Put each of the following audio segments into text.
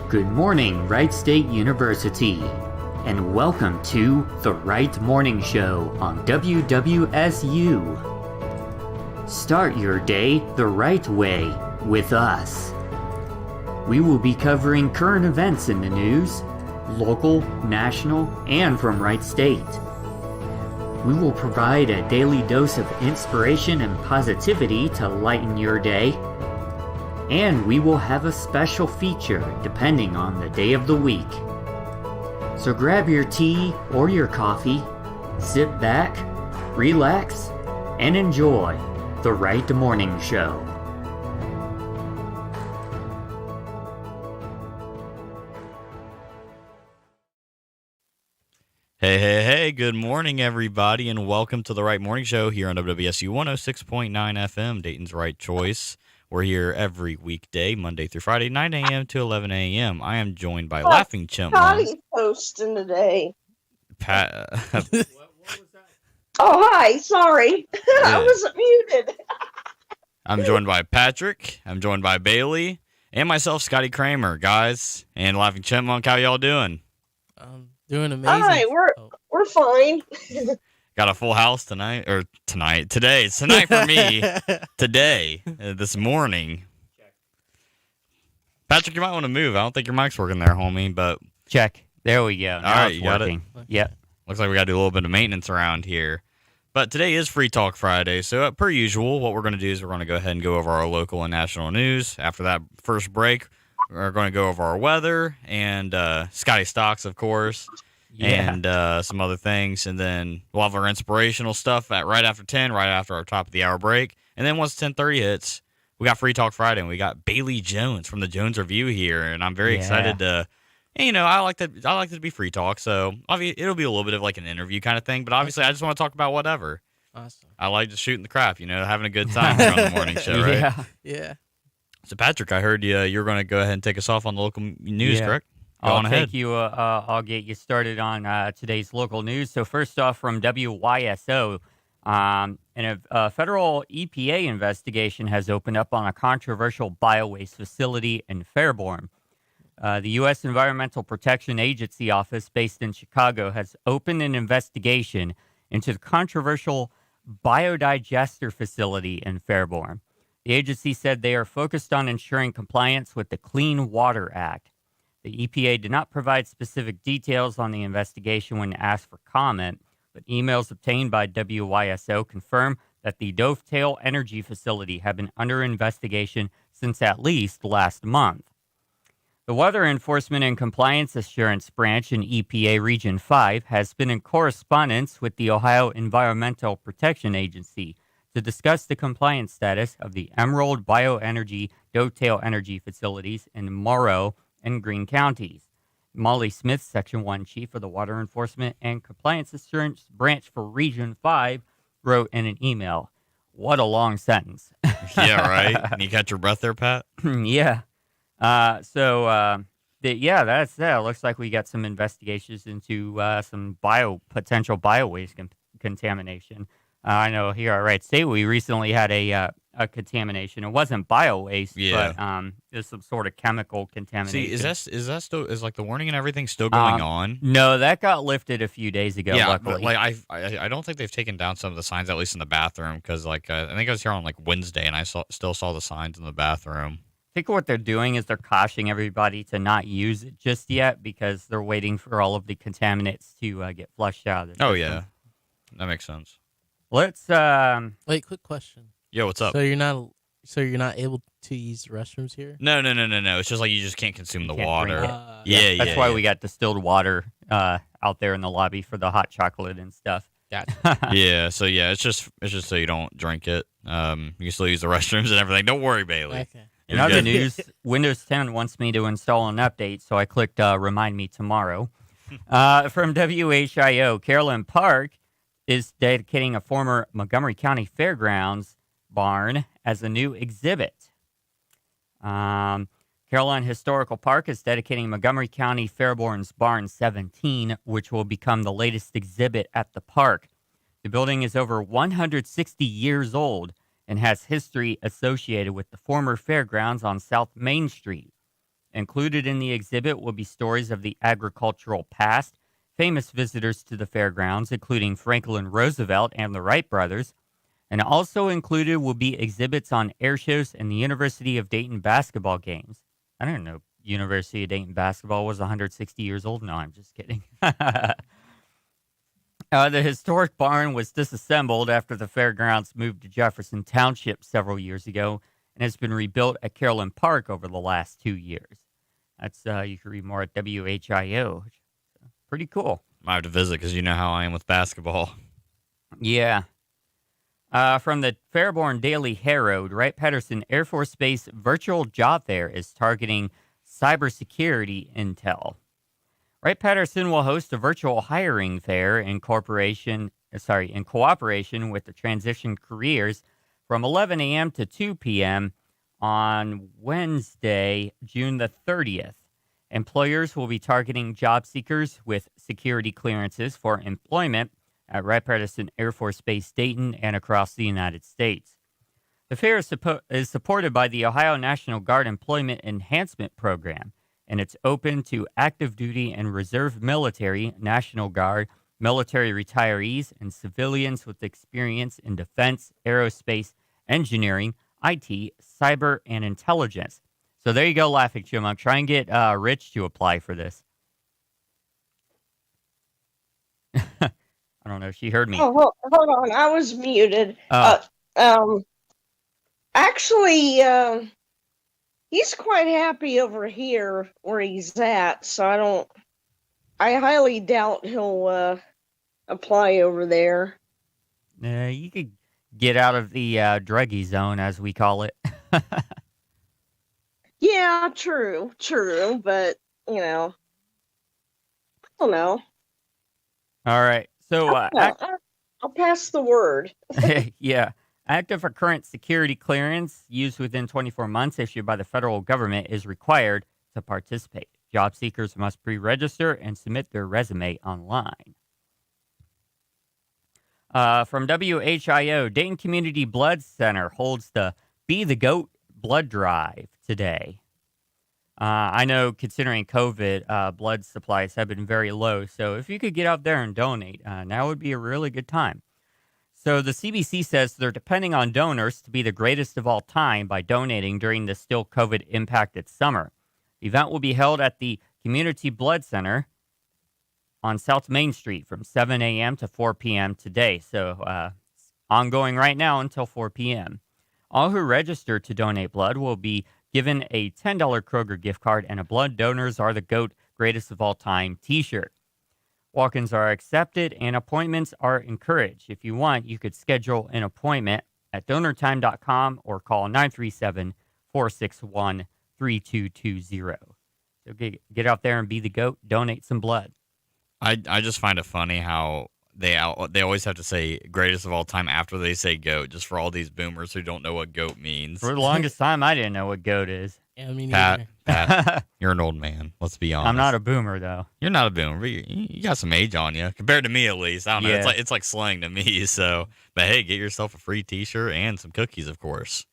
Good morning, Wright State University, and welcome to the Wright Morning Show on WWSU. Start your day the right way with us. We will be covering current events in the news, local, national, and from Wright State. We will provide a daily dose of inspiration and positivity to lighten your day. And we will have a special feature depending on the day of the week. So grab your tea or your coffee, sit back, relax, and enjoy the Wright Morning Show. Hey, good morning, everybody, and welcome to the Wright Morning Show here on WWSU 106.9 FM, Dayton's Right Choice. We're here every weekday, Monday through Friday, 9 a.m. to 11 a.m. I am joined by Laughing Chipmunk. Scotty's hosting today. Pat. What was that? Oh, hi. Sorry. Yeah. I wasn't muted. I'm joined by Patrick. I'm joined by Bailey. And myself, Scotty Kramer, guys. And Laughing Chipmunk, how y'all doing? Doing amazing. Hi, we're fine. Got a full house today. It's tonight for me. Today, this morning. Patrick, you might want to move. I don't think your mic's working there, homie, but... Check. There we go. Now right, it's you got working. it? Yep. Looks like we got to do a little bit of maintenance around here. But today is Free Talk Friday, so per usual, what we're going to do is we're going to go ahead and go over our local and national news. After that first break, we're going to go over our weather and Scotty Stocks, of course. Yeah. And some other things, and then we'll have our inspirational stuff at right after 10, right after our top of the hour break, and then once 10:30 hits, we got Free Talk Friday, and we got Bailey Jones from the Jones Review here, and I'm very excited to, I like to be free talk, so obviously it'll be a little bit of like an interview kind of thing, but obviously I just want to talk about whatever. Awesome. I like just shooting the crap, having a good time here on the morning show, right? Yeah. So Patrick, I heard you're going to go ahead and take us off on the local news, correct? Go on ahead. I'll get you started on today's local news. So first off, from WYSO, a federal EPA investigation has opened up on a controversial biowaste facility in Fairborn. The U.S. Environmental Protection Agency office based in Chicago has opened an investigation into the controversial biodigester facility in Fairborn. The agency said they are focused on ensuring compliance with the Clean Water Act. The EPA did not provide specific details on the investigation when asked for comment, but emails obtained by WYSO confirm that the Dovetail Energy Facility had been under investigation since at least last month. The Weather Enforcement and Compliance Assurance Branch in EPA Region 5 has been in correspondence with the Ohio Environmental Protection Agency to discuss the compliance status of the Emerald Bioenergy Dovetail Energy Facilities in Morrow and Greene counties. Molly Smith, Section 1 Chief of the Water Enforcement and Compliance Assurance Branch for Region 5, wrote in an email. What a long sentence. Yeah, right? Can you catch your breath there, Pat? Yeah. That's that. It looks like we got some investigations into some potential biowaste contamination. I know here at Wright State, we recently had a contamination. It wasn't biowaste, but there's some sort of chemical contamination. See, is like the warning and everything still going on? No, that got lifted a few days ago. Yeah, luckily. but I don't think they've taken down some of the signs, at least in the bathroom, because I think I was here on Wednesday and I still saw the signs in the bathroom. I think what they're doing is they're cautioning everybody to not use it just yet because they're waiting for all of the contaminants to get flushed out of the system. Oh yeah, that makes sense. Let's Wait, quick question. Yo, what's up? So you're not able to use the restrooms here? No. It's just you just can't consume the water. That's why we got distilled water out there in the lobby for the hot chocolate and stuff. Gotcha. It's just so you don't drink it. You can still use the restrooms and everything. Don't worry, Bailey. Okay. In other news, Windows 10 wants me to install an update, so I clicked Remind Me Tomorrow. From WHIO, Carolyn Park is dedicating a former Montgomery County Fairgrounds barn as a new exhibit. Caroline Historical Park is dedicating Montgomery County Fairborn's Barn 17, which will become the latest exhibit at the park. The building is over 160 years old and has history associated with the former fairgrounds on South Main Street. Included in the exhibit will be stories of the agricultural past, famous visitors to the fairgrounds, including Franklin Roosevelt and the Wright brothers. And also included will be exhibits on air shows and the University of Dayton basketball games. I don't know. University of Dayton basketball was 160 years old. No, I'm just kidding. The historic barn was disassembled after the fairgrounds moved to Jefferson Township several years ago and has been rebuilt at Carolyn Park over the last 2 years. That's you can read more at WHIO. Pretty cool. Might have to visit because you know how I am with basketball. Yeah. From the Fairborn Daily Herald, Wright-Patterson Air Force Base virtual job fair is targeting cybersecurity intel. Wright-Patterson will host a virtual hiring fair in cooperation with the Transition Careers from 11 a.m. to 2 p.m. on Wednesday, June the 30th. Employers will be targeting job seekers with security clearances for employment at Wright-Patterson Air Force Base Dayton and across the United States. The fair is supported by the Ohio National Guard Employment Enhancement Program, and it's open to active duty and reserve military, National Guard, military retirees, and civilians with experience in defense, aerospace, engineering, IT, cyber, and intelligence. So there you go, Laughing Chipmunk. Try and get Rich to apply for this. I don't know if she heard me. Oh, hold on. I was muted. Oh. Actually, he's quite happy over here where he's at, so I highly doubt he'll apply over there. You could get out of the druggy zone, as we call it. Yeah, true, but, I don't know. All right. So, I'll pass the word. yeah. Active or current security clearance used within 24 months issued by the federal government is required to participate. Job seekers must pre-register and submit their resume online. From WHIO, Dayton Community Blood Center holds the Be the Goat blood drive today. I know considering COVID, blood supplies have been very low. So if you could get out there and donate, now would be a really good time. So the CBC says they're depending on donors to be the greatest of all time by donating during the still COVID-impacted summer. The event will be held at the Community Blood Center on South Main Street from 7 a.m. to 4 p.m. today. So it's ongoing right now until 4 p.m. All who register to donate blood will be given a $10 Kroger gift card and a Blood Donors Are the GOAT Greatest of All Time t-shirt. Walk-ins are accepted and appointments are encouraged. If you want, you could schedule an appointment at donortime.com or call 937-461-3220. So get out there and be the GOAT, donate some blood. I just find it funny how they always have to say greatest of all time after they say GOAT, just for all these boomers who don't know what GOAT means. For the longest time, I didn't know what GOAT is. Yeah, me neither. Pat, you're an old man. Let's be honest. I'm not a boomer, though. You're not a boomer. But you got some age on you compared to me, at least. I don't know. Yeah. It's like slang to me. So, but hey, get yourself a free T-shirt and some cookies, of course.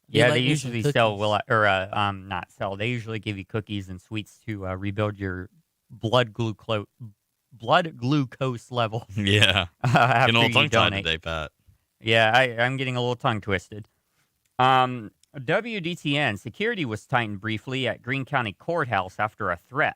Yeah, like they me some usually sell, cookies. not sell. They usually give you cookies and sweets to rebuild your blood glucose level. Yeah. After Getting a little you tongue-tied donate. today, Pat. Yeah, I'm getting a little tongue twisted. WDTN, security was tightened briefly at Greene County Courthouse after a threat.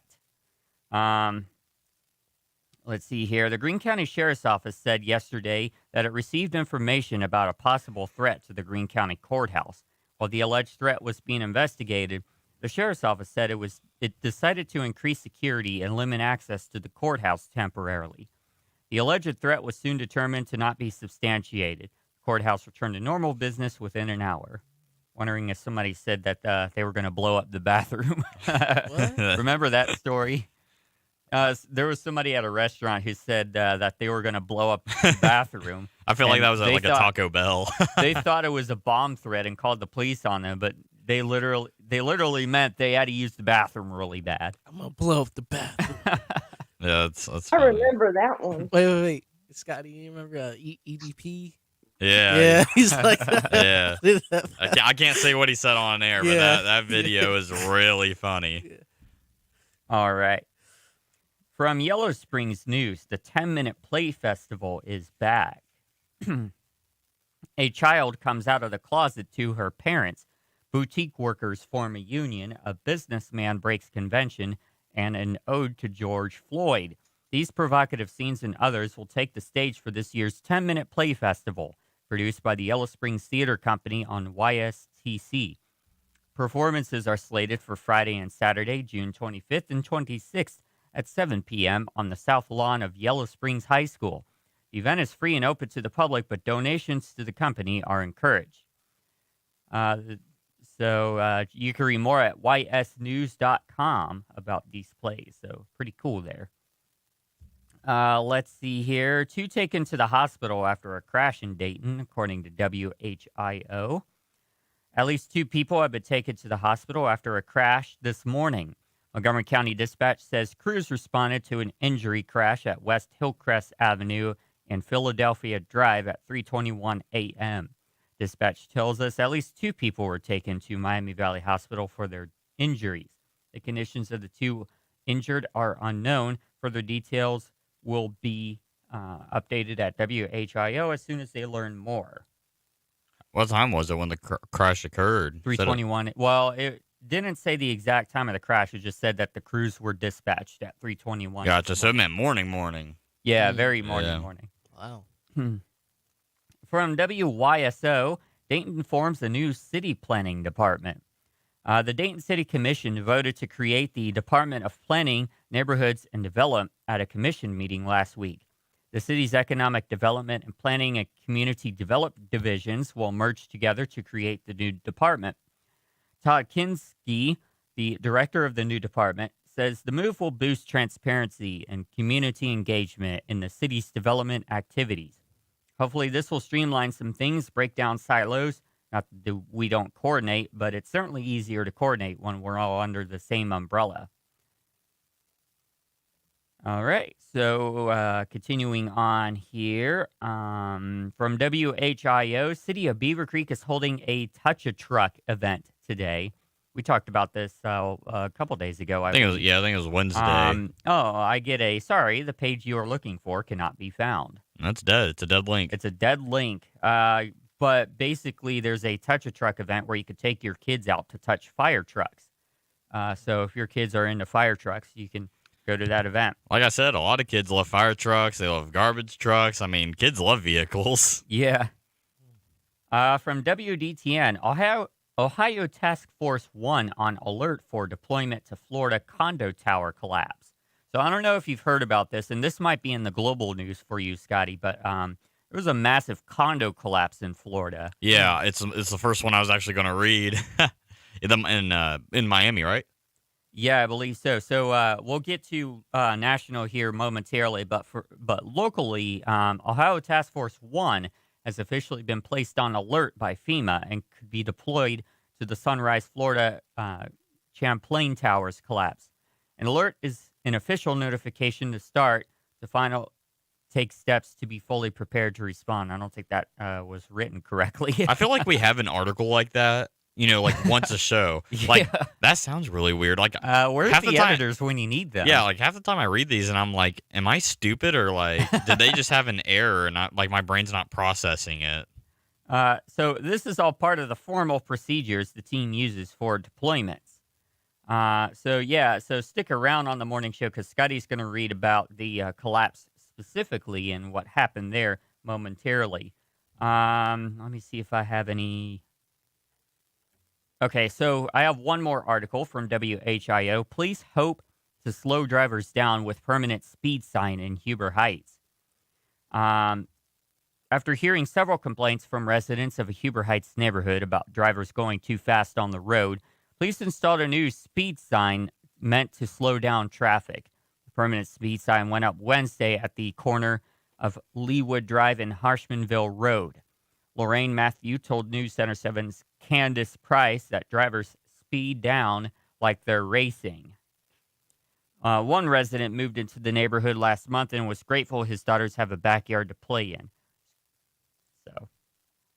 Let's see here. The Greene County Sheriff's Office said yesterday that it received information about a possible threat to the Greene County Courthouse. While the alleged threat was being investigated, the Sheriff's Office said it decided to increase security and limit access to the courthouse temporarily. The alleged threat was soon determined to not be substantiated. The courthouse returned to normal business within an hour. Wondering if somebody said that they were going to blow up the bathroom. What? Remember that story? There was somebody at a restaurant who said that they were going to blow up the bathroom. I feel like And that was they a Taco Bell. They thought it was a bomb threat and called the police on them, but they literally meant they had to use the bathroom really bad. I'm gonna blow up the bathroom. Yeah, that's I funny. remember that one. Wait. Scotty, you remember EDP? Yeah. He's like, Yeah. I can't say what he said on air, but Yeah. that video is really funny. All right. From Yellow Springs News, the 10-minute play festival is back. A child comes out of the closet to her parents. Boutique workers form a union. A businessman breaks convention. And an ode to George Floyd. These provocative scenes and others will take the stage for this year's 10-minute play festival, produced by the Yellow Springs Theater Company on YSTC. Performances are slated for Friday and Saturday, June 25th and 26th at 7 p.m. on the south lawn of Yellow Springs High School. The event is free and open to the public, but donations to the company are encouraged. So you can read more at ysnews.com about these plays. So pretty cool there. Let's see here. 2 taken to the hospital after a crash in Dayton, according to WHIO. At least 2 people have been taken to the hospital after a crash this morning. Montgomery County Dispatch says crews responded to an injury crash at West Hillcrest Avenue and Philadelphia Drive at 3:21 a.m. Dispatch tells us at least 2 people were taken to Miami Valley Hospital for their injuries. The conditions of the 2 injured are unknown. Further details will be updated at WHIO as soon as they learn more. What time was it when the crash occurred? 3:21. Well, it didn't say the exact time of the crash. It just said that the crews were dispatched at 3:21. Gotcha. So it meant morning. Yeah, very morning. Wow. From WYSO, Dayton forms a new city planning department. The Dayton City Commission voted to create the Department of Planning, Neighborhoods, and Development at a commission meeting last week. The city's Economic Development and Planning and Community Development divisions will merge together to create the new department. Todd Kinski, the director of the new department, says the move will boost transparency and community engagement in the city's development activities. Hopefully, this will streamline some things, break down silos. Not that we don't coordinate, but it's certainly easier to coordinate when we're all under the same umbrella. All right, so continuing on here, from WHIO, City of Beaver Creek is holding a Touch-a-Truck event today. We talked about this a couple days ago. I think it was Wednesday. I get the page you are looking for cannot be found. That's dead. It's a dead link. It's a dead link. But basically, there's a Touch-a-Truck event where you could take your kids out to touch fire trucks. So if your kids are into fire trucks, you can go to that event. Like I said, a lot of kids love fire trucks. They love garbage trucks. I mean, kids love vehicles. Yeah. From WDTN, Ohio Task Force 1 on alert for deployment to Florida condo tower collapse. So I don't know if you've heard about this, and this might be in the global news for you, Scotty, but there was a massive condo collapse in Florida. Yeah, it's the first one I was actually going to read in Miami, right? Yeah, I believe so. So we'll get to national here momentarily, but locally, Ohio Task Force 1 has officially been placed on alert by FEMA and could be deployed to the Sunrise, Florida Champlain Towers collapse. An alert is an official notification to start the take steps to be fully prepared to respond. I don't think that was written correctly. I feel like we have an article like that, like once a show. Like, Yeah. that sounds really weird. Like, where's half the the time- editors when you need them? yeah, like half the time I read these and I'm like, am I stupid or like, did they just have an error and like my brain's not processing it? So this is all part of the formal procedures the team uses for deployments. So stick around on the morning show because Scotty's going to read about the collapse specifically and what happened there momentarily. Let me see if I have any. Okay, so I have one more article from WHIO. Police hope to slow drivers down with permanent speed sign in Huber Heights. After hearing several complaints from residents of a Huber Heights neighborhood about drivers going too fast on the road, police installed a new speed sign meant to slow down traffic. The permanent speed sign went up Wednesday at the corner of Leewood Drive and Harshmanville Road. Lorraine Matthew told News Center 7's Candace Price that drivers speed down like they're racing. One resident moved into the neighborhood last month and was grateful his daughters have a backyard to play in. So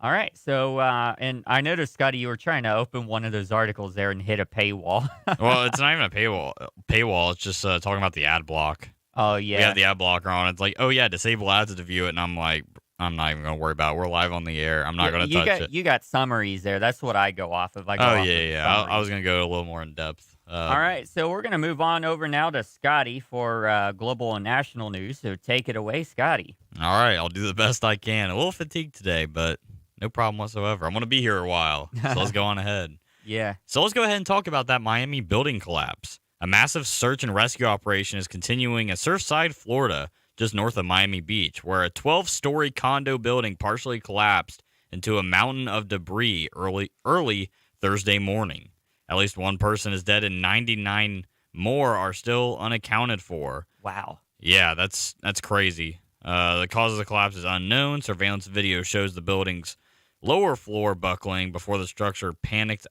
All right. So, and I noticed, Scotty, you were trying to open one of those articles there and hit a paywall. Well, it's not even a paywall. Paywall. It's just talking about the ad block. Oh, We have yeah. the ad blocker on. It's like, oh yeah, disable ads to view it, and I'm like, I'm not even gonna worry about it. We're live on the air. I'm not gonna You touch got it. you got summaries there. That's what I go off of. I go Oh off yeah, of yeah. I was summaries. gonna go a little more in depth. All right. So we're gonna move on over now to Scotty for global and national news. So take it away, Scotty. All right, I'll do the best I can. A little fatigued today, but no problem whatsoever. I'm gonna be here a while, so let's go on ahead. Yeah. So let's go ahead and talk about that Miami building collapse. A massive search and rescue operation is continuing in Surfside, Florida, just north of Miami Beach, where a 12-story condo building partially collapsed into a mountain of debris early Thursday morning. At least one person is dead and 99 more are still unaccounted for. Wow. Yeah, that's crazy. The cause of the collapse is unknown. Surveillance video shows the building's lower floor buckling before the structure panicked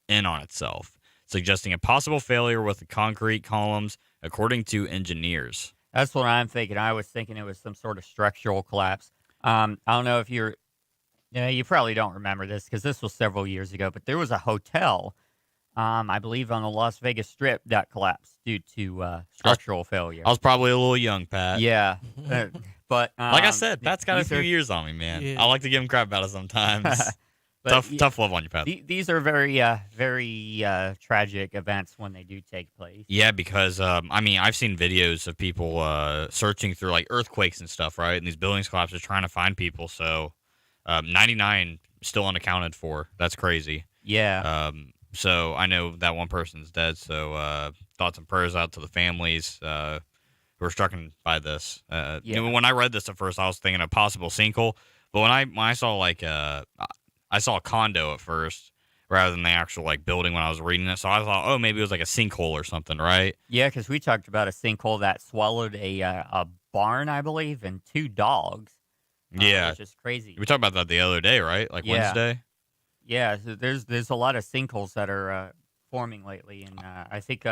in on itself, suggesting a possible failure with the concrete columns, according to engineers. That's what I'm thinking. I was thinking it was some sort of structural collapse. I don't know if you probably don't remember this because this was several years ago, but there was a hotel, I believe on the Las Vegas Strip that collapsed due to structural failure. I was probably a little young, Pat. Yeah. But Like I said, Pat's got a these few are- years on me, man. Yeah. I like to give him crap about it sometimes. but tough love on you, Pat. These are very tragic events when they do take place. Yeah, because I mean, I've seen videos of people searching through like earthquakes and stuff, right? And these buildings collapses trying to find people. So 99 still unaccounted for. That's crazy. Yeah. So I know that one person's dead. So thoughts and prayers out to the families who were struck by this. You know, when I read this at first, I was thinking a possible sinkhole. But when I saw like I saw a condo at first rather than the actual like building when I was reading it. So I thought, oh, maybe it was like a sinkhole or something, right? Yeah, because we talked about a sinkhole that swallowed a barn, I believe, and 2 dogs. Yeah. Which is crazy. We talked about that the other day, right? Like Yeah. Wednesday. Yeah, so there's a lot of sinkholes that are forming lately, and I think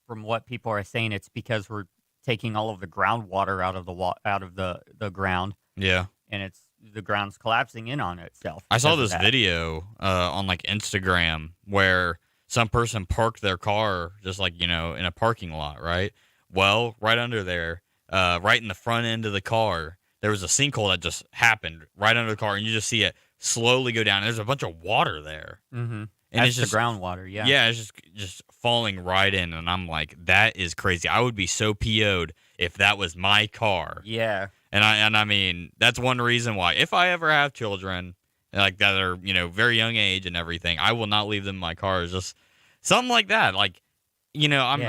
from what people are saying, it's because we're taking all of the groundwater out of the ground, Yeah. and the ground's collapsing in on itself. I saw because of this that. video on like Instagram where some person parked their car just like, you know, in a parking lot, right? Well, right under there, right in the front end of the car, there was a sinkhole that just happened right under the car, and you just see it slowly go down. There's a bunch of water there. Mm-hmm. And That's it's just the groundwater. Yeah. Yeah, it's just falling right in, and I'm like, that is crazy. I would be so PO'd if that was my car. Yeah. And I mean, that's one reason why if I ever have children like that are, you know, very young age and everything, I will not leave them in my car. It's just something like that. Like, you know, I'm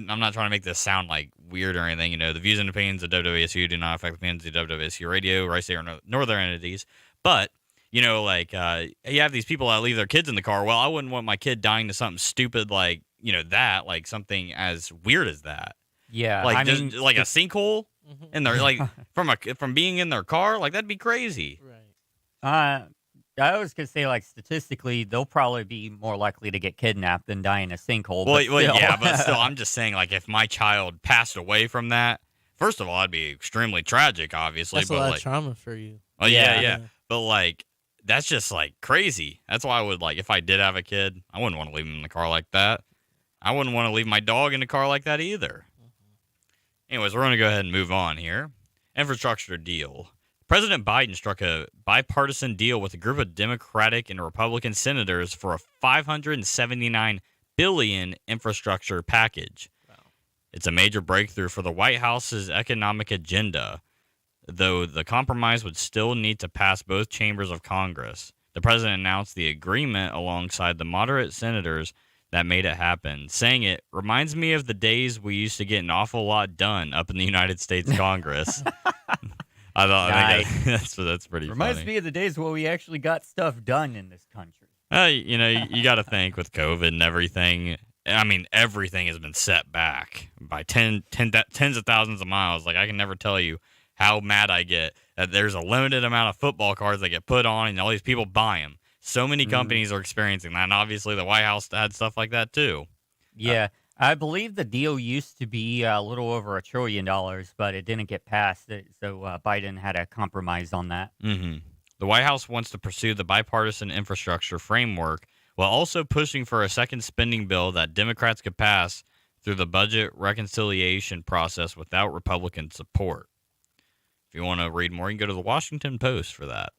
not trying to make this sound like weird or anything. You know, the views and opinions of WWSU do not affect the opinions of WWSU Radio, Rice State, or Northern entities. But you know, like you have these people that leave their kids in the car. Well, I wouldn't want my kid dying to something stupid like, you know, that, like something as weird as that. Yeah. Like I just mean, like a sinkhole in their like from being in their car, like that'd be crazy. Right. I was gonna say, like, statistically, they'll probably be more likely to get kidnapped than die in a sinkhole. Well, but still. yeah, but still, I'm just saying, like, if my child passed away from that, first of all, it'd be extremely tragic, obviously. That's but a lot like, of trauma for you. oh yeah, Yeah. yeah, but like, that's just like crazy. That's why I would like, if I did have a kid, I wouldn't want to leave him in the car like that. I wouldn't want to leave my dog in the car like that either. Anyways, we're gonna go ahead and move on here. Infrastructure deal. President Biden struck a bipartisan deal with a group of Democratic and Republican senators for a $579 billion infrastructure package. Wow. It's a major breakthrough for the White House's economic agenda, though the compromise would still need to pass both chambers of Congress. The president announced the agreement alongside the moderate senators that made it happen, saying it reminds me of the days we used to get an awful lot done up in the United States Congress. I think that's pretty Reminds funny. me of the days where we actually got stuff done in this country. You know, you got to think with COVID and everything. I mean, everything has been set back by tens of thousands of miles. Like, I can never tell you how mad I get that there's a limited amount of football cards that get put on and all these people buy them. So many companies are experiencing that, and obviously the White House had stuff like that too. Yeah. I believe the deal used to be a little over $1 trillion, but it didn't get passed. So Biden had a compromise on that. Mm-hmm. The White House wants to pursue the bipartisan infrastructure framework while also pushing for a second spending bill that Democrats could pass through the budget reconciliation process without Republican support. If you want to read more, you can go to the Washington Post for that.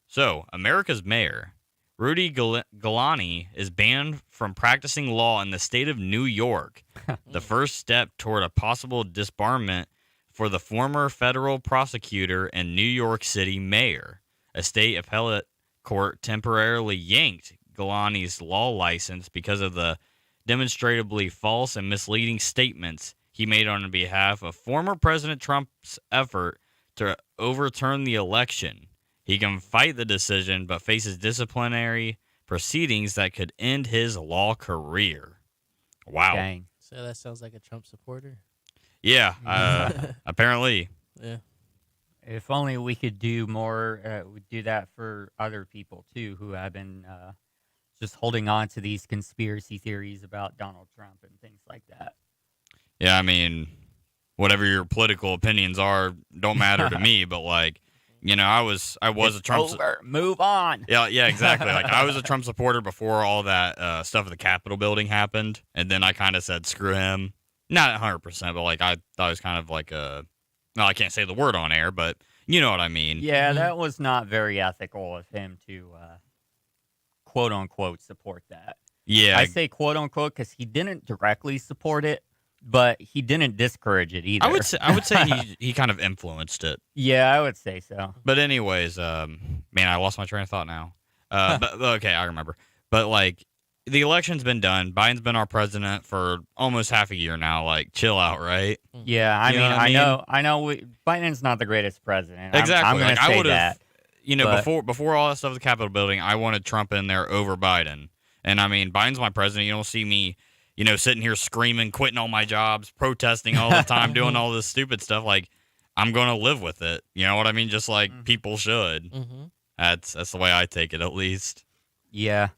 So, America's mayor, Rudy Giuliani, is banned from practicing law in the state of New York, the first step toward a possible disbarment for the former federal prosecutor and New York City mayor. A state appellate court temporarily yanked Giuliani's law license because of the demonstrably false and misleading statements he made on behalf of former President Trump's effort to overturn the election. He can fight the decision, but faces disciplinary proceedings that could end his law career. Wow. Dang. So that sounds like a Trump supporter. Yeah, apparently. Yeah. If only we could do more, do that for other people too, who have been just holding on to these conspiracy theories about Donald Trump and things like that. Yeah, I mean, whatever your political opinions are don't matter to me, but like, you know, I was It's a Trump move on. Yeah, exactly. Like I was a Trump supporter before all that stuff at the Capitol building happened, and then I kind of said screw him. Not 100%, but like I thought it was kind of like a well, I can't say the word on air, but you know what I mean. Yeah, that was not very ethical of him to quote unquote support that. Yeah. I say quote unquote because he didn't directly support it, but he didn't discourage it either. I would say he kind of influenced it. Yeah, I would say so. But anyways, man, I lost my train of thought now. But okay, I remember. But like the election's been done. Biden's been our president for almost half a year now. Like, chill out, right? Yeah, I You mean, know what I mean? I know. Biden's not the greatest president. Exactly. I'm going Like, to I say would've- that. You know, But- before all that stuff at the Capitol building, I wanted Trump in there over Biden. And I mean, Biden's my president. You don't see me, you know, sitting here screaming, quitting all my jobs, protesting all the time, doing all this stupid stuff. Like, I'm going to live with it. You know what I mean? Just like people should. Mm-hmm. That's the way I take it, at least. Yeah.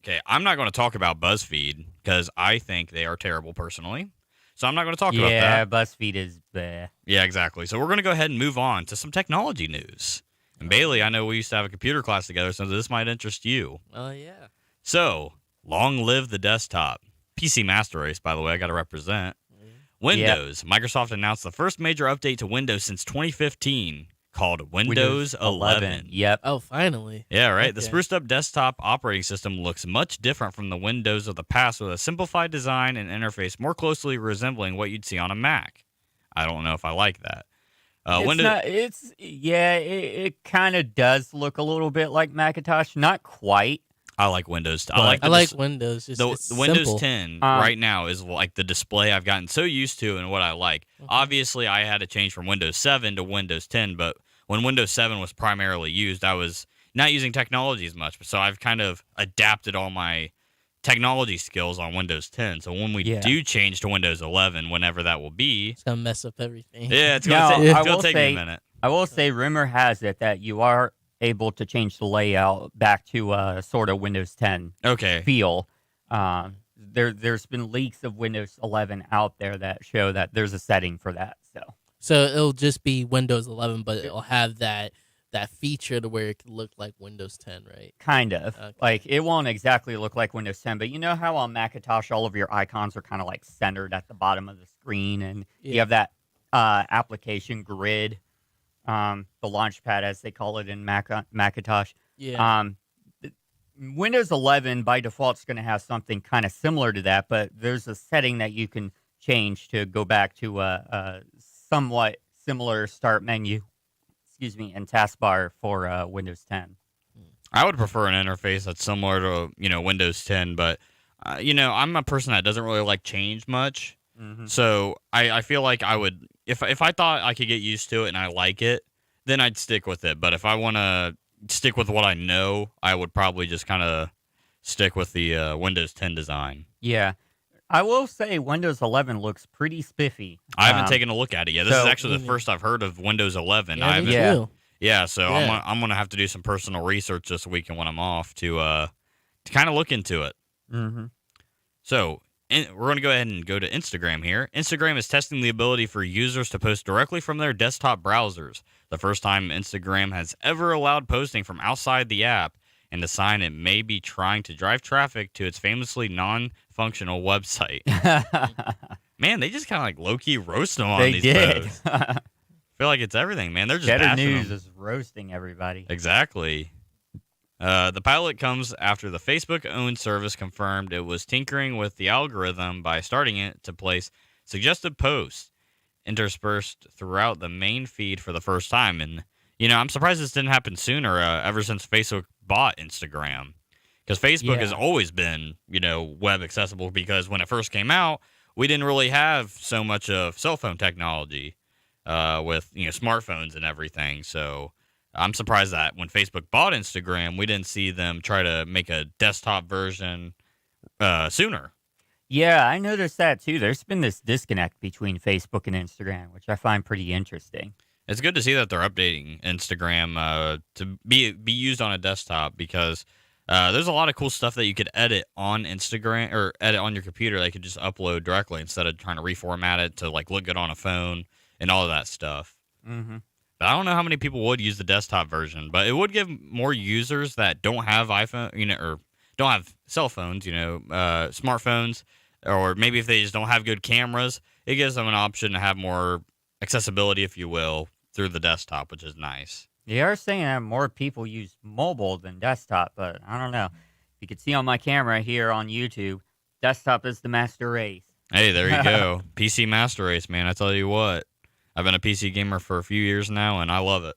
Okay, I'm not going to talk about BuzzFeed because I think they are terrible personally. So I'm not going to talk about Yeah, that. BuzzFeed is bleh. Yeah, exactly. So we're going to go ahead and move on to some technology news. And Bailey, I know we used to have a computer class together, so this might interest you. Oh, yeah. So, long live the desktop. PC Master Race, by the way, I got to represent. Windows. Microsoft announced the first major update to Windows since 2015 called Windows 11. Yep. Oh, finally. Yeah, right. The Okay. spruced up desktop operating system looks much different from the Windows of the past with a simplified design and interface more closely resembling what you'd see on a Mac. I don't know if I like that. It kind of does look a little bit like Macintosh. Not quite. I like Windows. But I like Windows. It's The Windows simple. 10 right now is like the display I've gotten so used to and what I like. Obviously, I had to change from Windows 7 to Windows 10, but when Windows 7 was primarily used, I was not using technology as much. So I've kind of adapted all my technology skills on Windows 10. So when we do change to Windows 11, whenever that will be, It's going to mess up everything. yeah, it's Now, going I to will take me a say- minute. I will say, rumor has it that you are able to change the layout back to sort of Windows 10 Okay. feel. There's been leaks of Windows 11 out there that show that there's a setting for that. So it'll just be Windows 11, but it'll have that feature to where it could look like Windows 10, right? Kind of. Okay. Like, it won't exactly look like Windows 10, but you know how on Macintosh all of your icons are kind of like centered at the bottom of the screen, and you have that application grid, the launchpad as they call it in Macintosh. Yeah. Windows 11 by default is going to have something kind of similar to that, but there's a setting that you can change to go back to a somewhat similar start menu, and taskbar for Windows 10. I would prefer an interface that's similar to, Windows 10, but, I'm a person that doesn't really like change much. Mm-hmm. So I feel like I would, if I thought I could get used to it and I like it, then I'd stick with it. But if I want to stick with what I know, I would probably just kind of stick with the Windows 10 design. Yeah. I will say Windows 11 looks pretty spiffy. I haven't taken a look at it yet. This is so- actually the first I've heard of Windows 11. I haven't. me Yeah. too. Yeah, so Yeah. I'm gonna have to do some personal research this weekend when I'm off to kind of look into it. Mm-hmm. So we're going to go ahead and go to Instagram here. Instagram is testing the ability for users to post directly from their desktop browsers. The first time Instagram has ever allowed posting from outside the app, and a sign it may be trying to drive traffic to its famously non-functional website. Man, they just kind of like low-key roast them on They these did. posts. I feel like it's everything, man. They're just Cheddar bashing News them. is roasting everybody. Exactly. The pilot comes after the Facebook-owned service confirmed it was tinkering with the algorithm by starting it to place suggested posts interspersed throughout the main feed for the first time. And, I'm surprised this didn't happen sooner, ever since Facebook bought Instagram. Because Facebook has always been, web accessible, because when it first came out, we didn't really have so much of cell phone technology with, smartphones and everything. So I'm surprised that when Facebook bought Instagram, we didn't see them try to make a desktop version sooner. Yeah, I noticed that too. There's been this disconnect between Facebook and Instagram, which I find pretty interesting. It's good to see that they're updating Instagram to be used on a desktop, because there's a lot of cool stuff that you could edit on Instagram or edit on your computer that you could just upload directly instead of trying to reformat it to like look good on a phone and all of that stuff. Mm-hmm. But I don't know how many people would use the desktop version, but it would give more users that don't have iPhone, or don't have cell phones, smartphones, or maybe if they just don't have good cameras, it gives them an option to have more accessibility, if you will, through the desktop, which is nice. They are saying that more people use mobile than desktop, but I don't know. You can see on my camera here on YouTube, desktop is the master race. Hey, there you go. PC Master Race, man. I tell you what. I've been a PC gamer for a few years now, and I love it.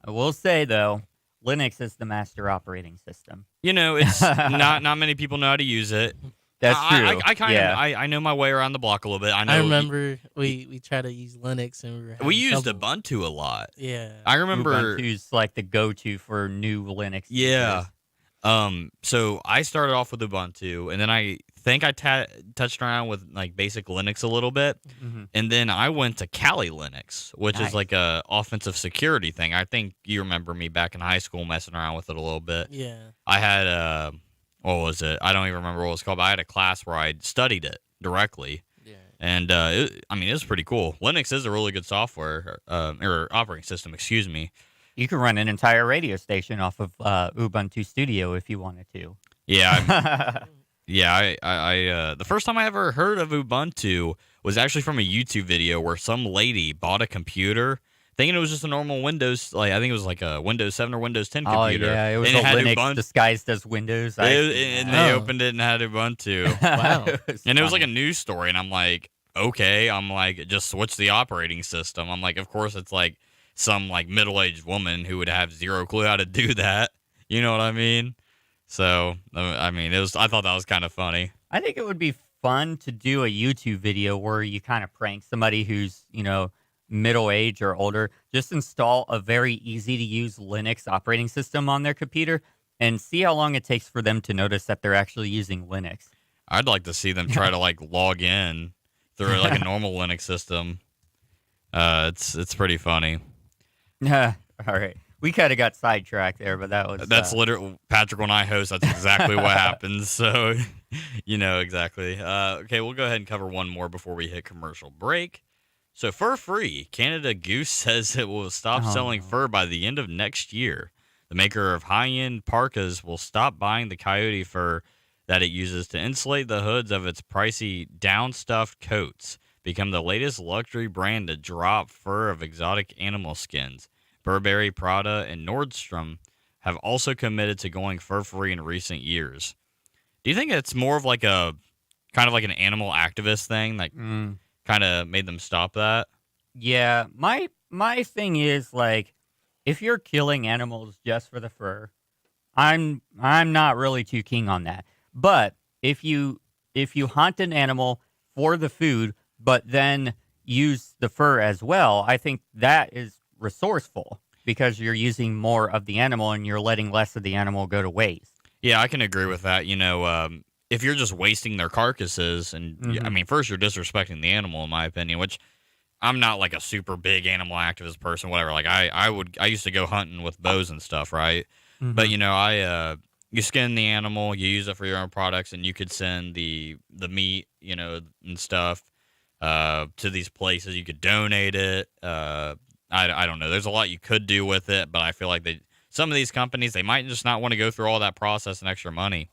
I will say, though, Linux is the master operating system. It's not many people know how to use it. That's true. I know my way around the block a little bit. I remember we tried to use Linux, and we used trouble. Ubuntu a lot. Yeah. I remember Ubuntu's like the go-to for new Linux. Yeah. users. So I started off with Ubuntu, and then I think I touched around with like basic Linux a little bit, and then I went to Kali Linux, which is like a offensive security thing. I think you remember me back in high school messing around with it a little bit. Yeah. I had what was it? I don't even remember what it was called, but I had a class where I studied it directly. Yeah. And it was pretty cool. Linux is a really good software or operating system, excuse me. You can run an entire radio station off of Ubuntu Studio if you wanted to. Yeah. I the first time I ever heard of Ubuntu was actually from a YouTube video where some lady bought a computer thinking it was just a normal Windows, like I think it was like a Windows 7 or Windows 10 computer. Oh, yeah, it was and a it had Linux disguised as Windows. And they opened it and had Ubuntu. Wow. And it was like a news story, and I'm like, okay. I'm like, just switch the operating system. I'm like, of course it's like some like middle-aged woman who would have zero clue how to do that. You know what I mean? So, I thought that was kind of funny. I think it would be fun to do a YouTube video where you kind of prank somebody who's, middle age or older. Just install a very easy to use Linux operating system on their computer and see how long it takes for them to notice that they're actually using Linux. I'd like to see them try to like log in through like a normal Linux system. It's pretty funny. All right. We kind of got sidetracked there, but that was... That's literally... Patrick, when I host, that's exactly what happens. So, exactly. Okay, we'll go ahead and cover one more before we hit commercial break. So, Fur Free, Canada Goose says it will stop selling fur by the end of next year. The maker of high-end parkas will stop buying the coyote fur that it uses to insulate the hoods of its pricey down-stuffed coats, become the latest luxury brand to drop fur of exotic animal skins. Burberry, Prada, and Nordstrom have also committed to going fur-free in recent years. Do you think it's more of like a kind of like an animal activist thing that kind of made them stop that? Yeah, my thing is like, if you're killing animals just for the fur, I'm not really too keen on that. But if you hunt an animal for the food, but then use the fur as well, I think that is resourceful because you're using more of the animal and you're letting less of the animal go to waste. Yeah, I can agree with that. If you're just wasting their carcasses, and first you're disrespecting the animal, in my opinion, which I'm not like a super big animal activist person, whatever. Like I used to go hunting with bows and stuff, right? But You skin the animal, you use it for your own products, and you could send the meat, and stuff to these places. You could donate it. I don't know. There's a lot you could do with it, but I feel like some of these companies, they might just not want to go through all that process and extra money.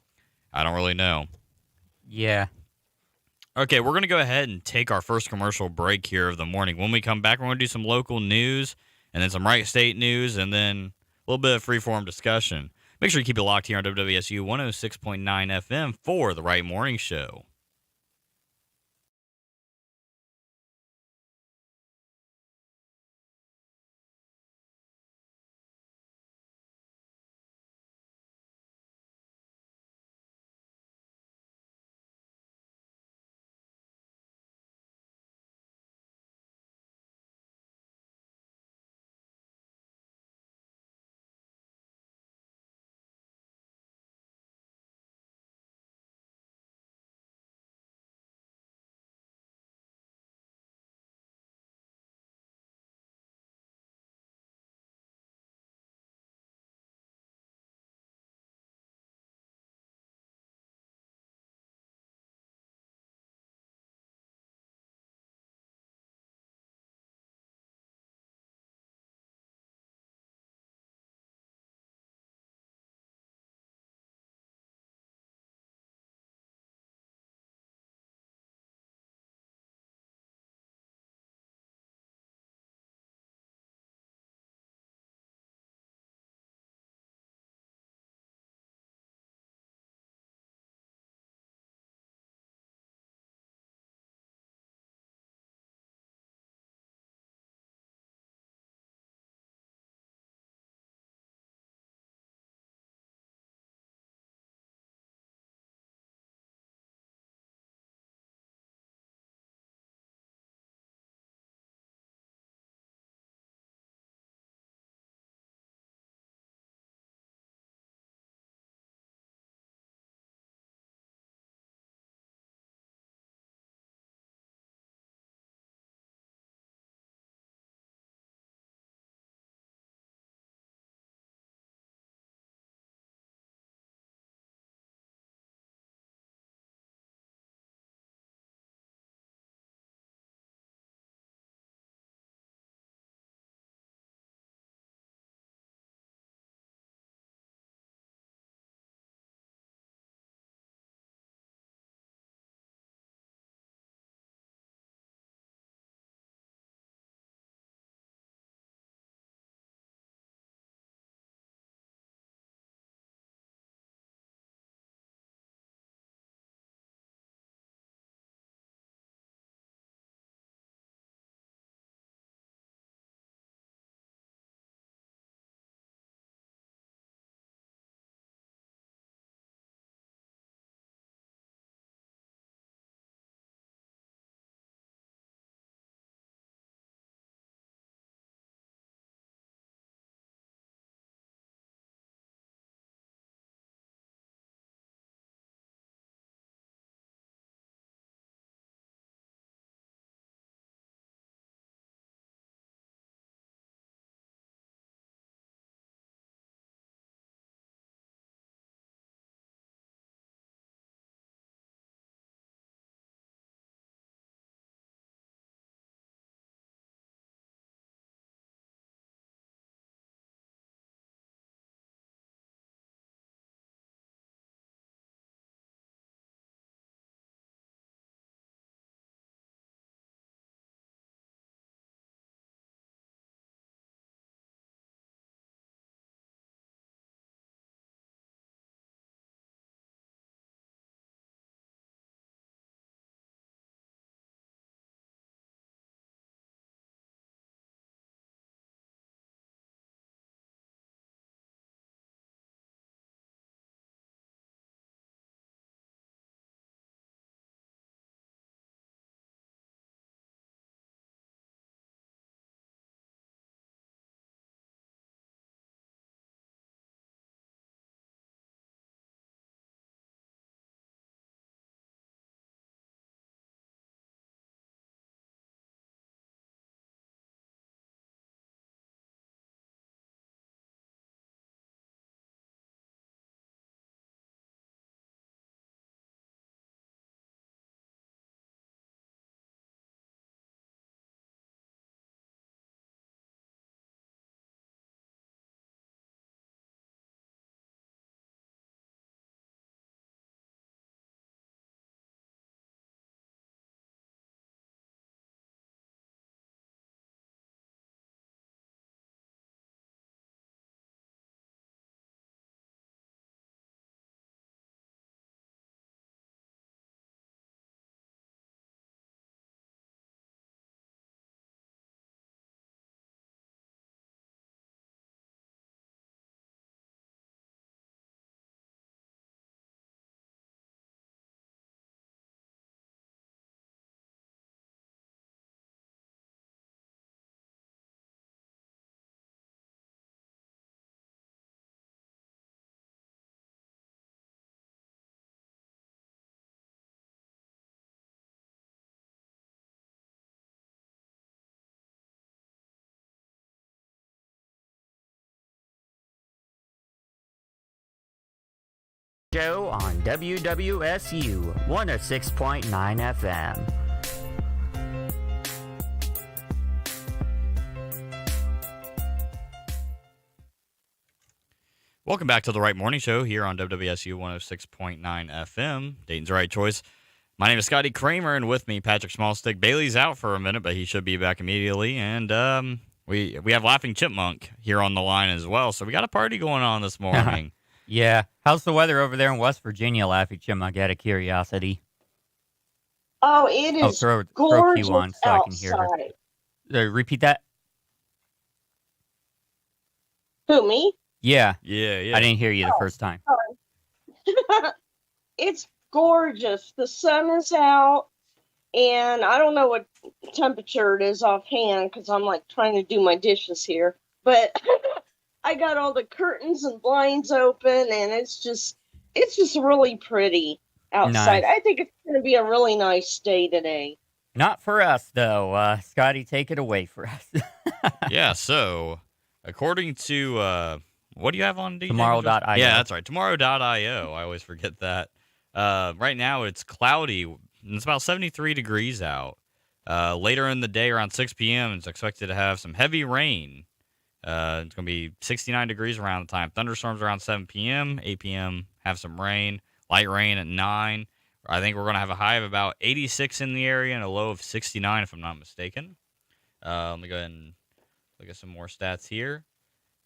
I don't really know. Yeah. Okay, we're going to go ahead and take our first commercial break here of the morning. When we come back, we're going to do some local news and then some Wright State news and then a little bit of freeform discussion. Make sure you keep it locked here on WWSU 106.9 FM for the Wright Morning Show. Show on WWSU 106.9 FM. Welcome back to the Wright Morning Show here on WWSU 106.9 FM, Dayton's right choice. My name is Scotty Kramer, and with me, Patrick Smallstick. Bailey's out for a minute, but he should be back immediately. And we have Laughing Chipmunk here on the line as well, so we got a party going on this morning. Yeah. How's the weather over there in West Virginia, Laughing Chipmunk, out of curiosity? Oh, it is throw gorgeous Q on so I can hear her. outside. Repeat that? Who, me? Yeah. Yeah. I didn't hear you the first time. It's gorgeous. The sun is out, and I don't know what temperature it is offhand because I'm like trying to do my dishes here. But I got all the curtains and blinds open, and it's just really pretty outside. Nice. I think it's going to be a really nice day today. Not for us, though. Scotty, take it away for us. Yeah, so according to, what do you have on DJ? Tomorrow.io. Yeah, that's right. Tomorrow.io. I always forget that. Right now it's cloudy. And it's about 73 degrees out. Later in the day, around 6 p.m., it's expected to have some heavy rain. It's going to be 69 degrees around the time. Thunderstorms around 7 p.m. 8 p.m. have some rain. Light rain at 9. I think we're going to have a high of about 86 in the area and a low of 69, if I'm not mistaken. Let me go ahead and look at some more stats here.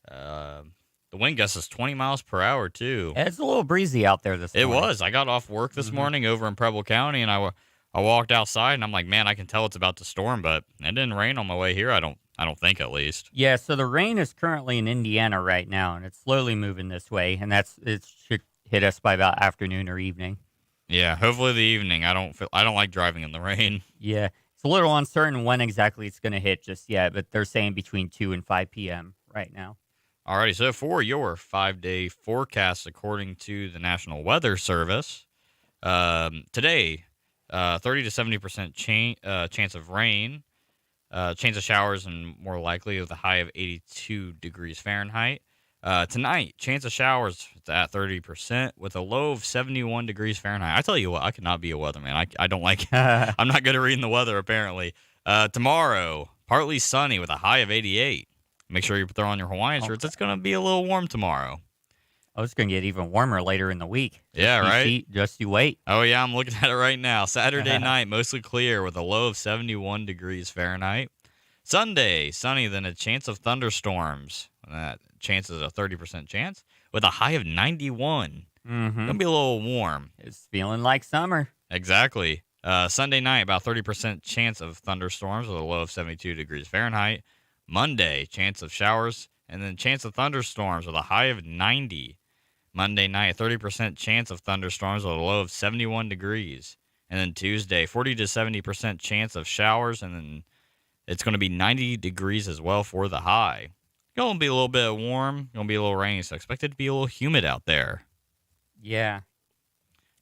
The wind gust is 20 miles per hour, too. It's a little breezy out there this morning. It was. I got off work this morning over in Preble County, and I walked outside, and I'm like, man, I can tell it's about to storm, but it didn't rain on my way here. I don't think, at least. Yeah, so the rain is currently in Indiana right now, and it's slowly moving this way, and it should hit us by about afternoon or evening. Yeah, hopefully the evening. I don't like driving in the rain. Yeah, it's a little uncertain when exactly it's going to hit just yet, but they're saying between 2 and 5 p.m. right now. Alrighty, so for your 5-day forecast, according to the National Weather Service, today, 30 to 70% chance of rain, chance of showers, and more likely with a high of 82 degrees Fahrenheit. Tonight, chance of showers at 30% with a low of 71 degrees Fahrenheit. I tell you what, I could not be a weatherman. I don't like I'm not good at reading the weather, apparently. Tomorrow, partly sunny with a high of 88. Make sure you throw on your Hawaiian shirts. It's going to be a little warm tomorrow. Oh, it's going to get even warmer later in the week. Yeah, right? Just you wait. Oh, yeah, I'm looking at it right now. Saturday night, mostly clear with a low of 71 degrees Fahrenheit. Sunday, sunny, then a chance of thunderstorms. That chance is a 30% chance with a high of 91. Mm-hmm. Going to be a little warm. It's feeling like summer. Exactly. Sunday night, about 30% chance of thunderstorms with a low of 72 degrees Fahrenheit. Monday, chance of showers, and then chance of thunderstorms with a high of 90. Monday night, 30% chance of thunderstorms with a low of 71 degrees. And then Tuesday, 40 to 70% chance of showers, and then it's going to be 90 degrees as well for the high. Going to be a little bit warm, going to be a little rainy, so expect it to be a little humid out there. Yeah.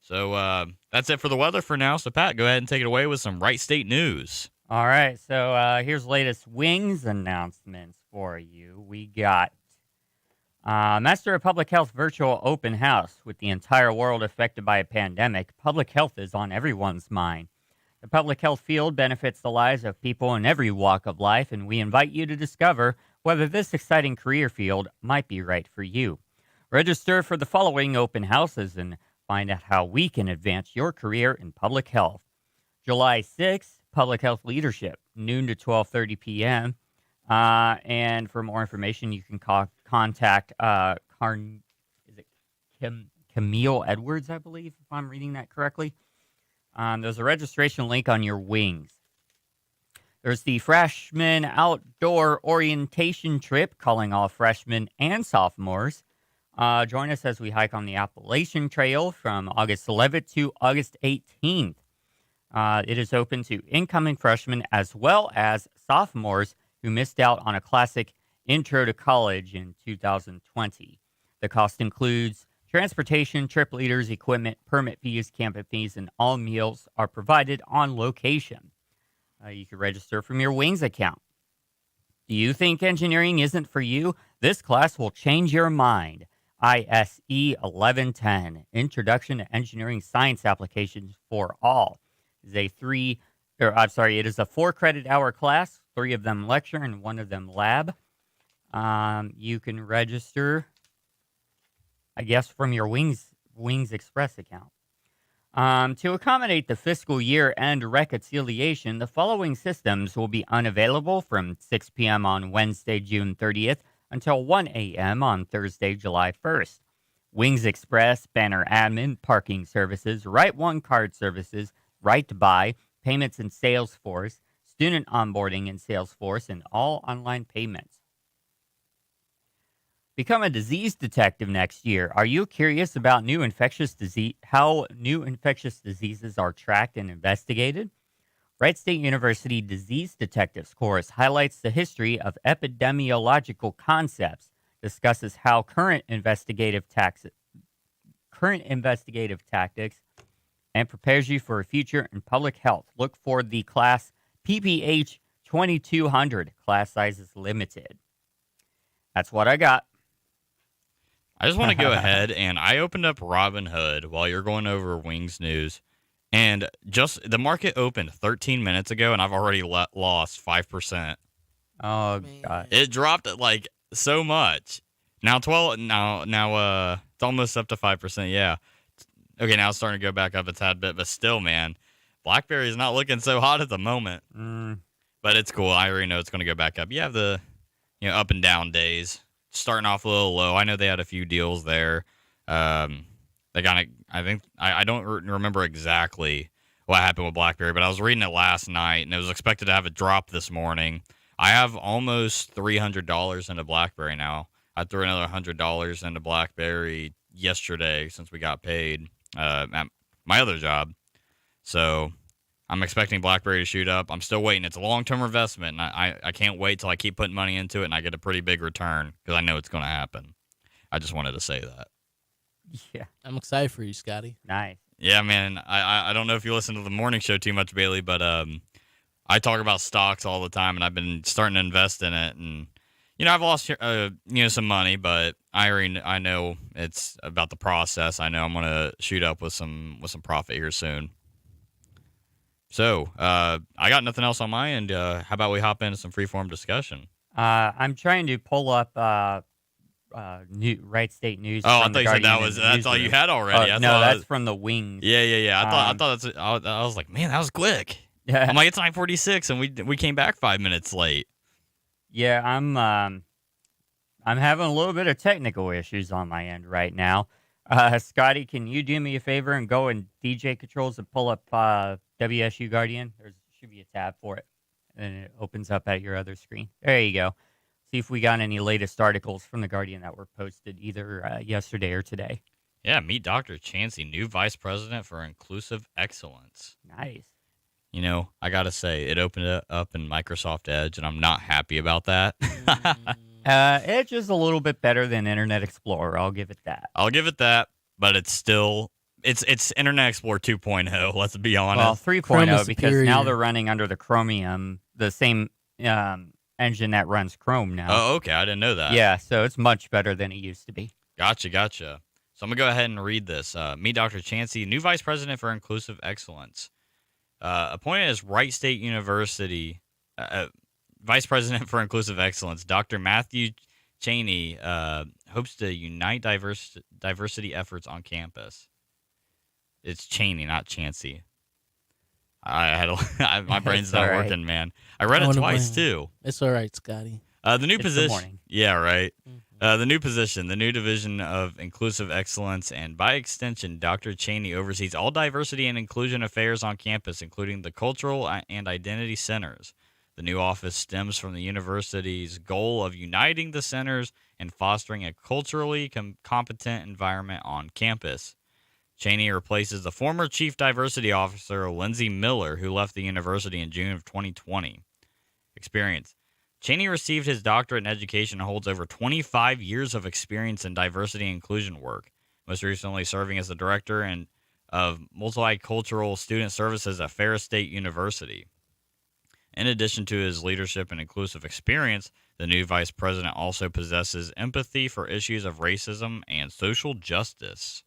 So that's it for the weather for now. So, Pat, go ahead and take it away with some Wright State news. All right, so here's the latest Wings announcements for you. We got Master of Public Health virtual open house. With the entire world affected by a pandemic, public health is on everyone's mind. The public health field benefits the lives of people in every walk of life, and we invite you to discover whether this exciting career field might be right for you. Register for the following open houses and find out how we can advance your career in public health. July 6th, Public Health Leadership, noon to 12:30 p.m. And for more information, you can contact Camille Edwards, I believe, if I'm reading that correctly. There's a registration link on your Wings. There's the freshman outdoor orientation trip, calling all freshmen and sophomores. Join us as we hike on the Appalachian Trail from August 11th to August 18th. It is open to incoming freshmen as well as sophomores who missed out on a classic Intro to College in 2020. The cost includes transportation, trip leaders, equipment, permit fees, camping fees, and all meals are provided on location. You can register from your Wings account. Do you think engineering isn't for you? This class will change your mind. ISE 1110, Introduction to Engineering Science Applications for All. It is a 4 credit hour class, 3 of them lecture and 1 of them lab. You can register, I guess, from your Wings Express account. To accommodate the fiscal year-end reconciliation, the following systems will be unavailable from 6 p.m. on Wednesday, June 30th until 1 a.m. on Thursday, July 1st. Wings Express, Banner Admin, Parking Services, Wright One Card Services, Wright Buy, Payments in Salesforce, Student Onboarding in Salesforce, and all online payments. Become a disease detective next year. Are you curious about how new infectious diseases are tracked and investigated? Wright State University Disease Detectives course highlights the history of epidemiological concepts, discusses how current investigative tactics, and prepares you for a future in public health. Look for the class PPH 2200. Class size is limited. That's what I got. I just want to go ahead, and I opened up Robinhood while you're going over Wings news, and just the market opened 13 minutes ago, and I've already lost 5%. Oh, Man. God. It dropped like so much. Now it's almost up to 5%. Yeah. Okay, now it's starting to go back up a tad bit, but still, man, BlackBerry is not looking so hot at the moment. But it's cool. I already know it's going to go back up. You have the up and down days. Starting off a little low. I know they had a few deals there. They got I don't remember exactly what happened with BlackBerry, but I was reading it last night, and it was expected to have a drop this morning. I have almost $300 into BlackBerry now. I threw another $100 into BlackBerry yesterday since we got paid at my other job. So I'm expecting BlackBerry to shoot up. I'm still waiting. It's a long-term investment, and I can't wait till I keep putting money into it and I get a pretty big return because I know it's going to happen. I just wanted to say that. Yeah. I'm excited for you, Scotty. Nice. Yeah, man. I don't know if you listen to the morning show too much, Bailey, but I talk about stocks all the time, and I've been starting to invest in it. And I've lost some money, but I know it's about the process. I know I'm going to shoot up with some profit here soon. So, I got nothing else on my end. How about we hop into some freeform discussion? I'm trying to pull up Wright State News. Oh, I from thought the you said Guardian that's all you had already. No, that's from the Wings. Yeah. I thought I was like, man, that was quick. Yeah. I'm like, it's 9:46, and we came back 5 minutes late. Yeah, I'm having a little bit of technical issues on my end right now. Scotty, can you do me a favor and go in DJ controls and pull up WSU Guardian? There should be a tab for it, and it opens up at your other screen. There you go. See if we got any latest articles from the Guardian that were posted either yesterday or today. Yeah, meet Dr. Chansey, new vice president for inclusive excellence. Nice. I gotta say, it opened it up in Microsoft Edge, and I'm not happy about that. Edge is a little bit better than Internet Explorer. I'll give it that. But it's still it's Internet Explorer 2.0. Let's be honest. Well, 3.0 because superior. now they're running under the Chromium, the same engine that runs Chrome now. Oh, okay. I didn't know that. Yeah, so it's much better than it used to be. Gotcha. So I'm going to go ahead and read this. Meet Dr. Chansey, new vice president for inclusive excellence. Appointed as Wright State University vice president for inclusive excellence, Dr. Matthew Cheney hopes to unite diversity efforts on campus. It's Cheney, not Chansey. My brain's not working, man. I read it twice too. It's all right, Scotty. The new It's position. the morning. Yeah, right. Mm-hmm. The new position, the new division of inclusive excellence, and by extension, Dr. Cheney oversees all diversity and inclusion affairs on campus, including the cultural and identity centers. The new office stems from the university's goal of uniting the centers and fostering a culturally competent environment on campus. Cheney replaces the former chief diversity officer, Lindsay Miller, who left the university in June of 2020. Experience. Cheney received his doctorate in education and holds over 25 years of experience in diversity and inclusion work, most recently serving as the director of multicultural student services at Ferris State University. In addition to his leadership and inclusive experience, the new vice president also possesses empathy for issues of racism and social justice.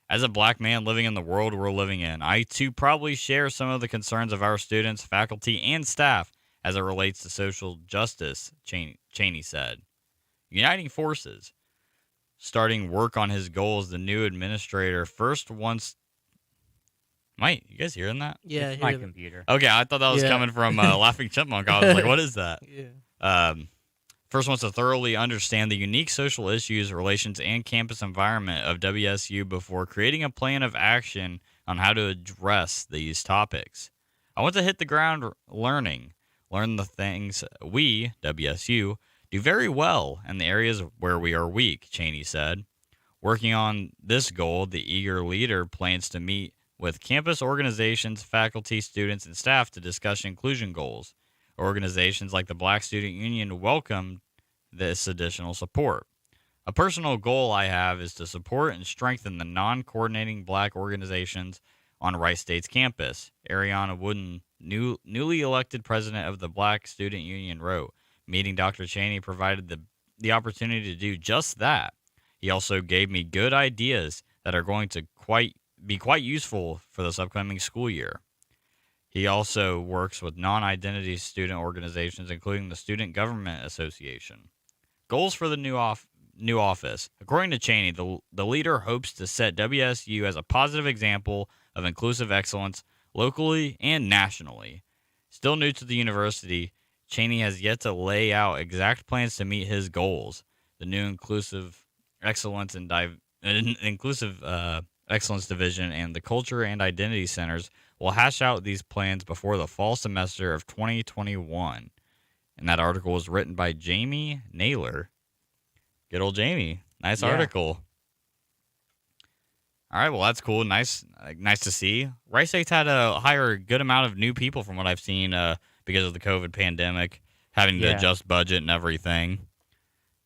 As a black man living in the world we're living in, I too probably share some of the concerns of our students, faculty, and staff as it relates to social justice, Cheney said. Uniting forces. Starting work on his goals, the new administrator first wants. Mate, you guys hearing that? Yeah, It's my computer. Okay, I thought that was Yeah. coming from Laughing Chipmunk. I was like, what is that? Yeah. First wants to thoroughly understand the unique social issues, relations, and campus environment of WSU before creating a plan of action on how to address these topics. I want to hit the ground learn the things we, WSU, do very well and the areas where we are weak, Cheney said. Working on this goal, the eager leader plans to meet with campus organizations, faculty, students, and staff to discuss inclusion goals. Organizations like the Black Student Union welcome this additional support. A personal goal I have is to support and strengthen the non-coordinating black organizations on Wright State's campus. Ariana Wooden, newly elected president of the Black Student Union, wrote. Meeting Dr. Cheney provided the opportunity to do just that. He also gave me good ideas that are going to be quite useful for this upcoming school year. He also works with non-identity student organizations, including the Student Government Association. Goals for the new office. According to Cheney, the leader hopes to set WSU as a positive example of inclusive excellence locally and nationally. Still new to the university, Cheney has yet to lay out exact plans to meet his goals. The new Inclusive Excellence Excellence Division and the Culture and Identity Centers will hash out these plans before the fall semester of 2021. And that article was written by Jamie Naylor. Good old Jamie. Nice article. All right, well, that's cool. Nice to see. Wright State's had to hire a good amount of new people from what I've seen because of the COVID pandemic, having to adjust budget and everything.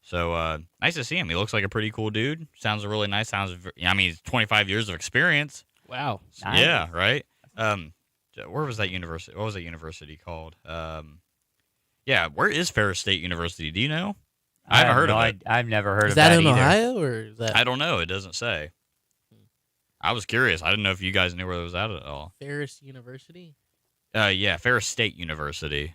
So nice to see him. He looks like a pretty cool dude. Sounds really nice. He's 25 years of experience. Wow. Nice. Yeah, right. Where was that university? What was that university called? Where is Ferris State University? Do you know? I haven't heard of it. I've never heard Is of that that in either. Ohio or is that I don't know. It doesn't say. I was curious. I didn't know if you guys knew where it was at all. Ferris University? Ferris State University.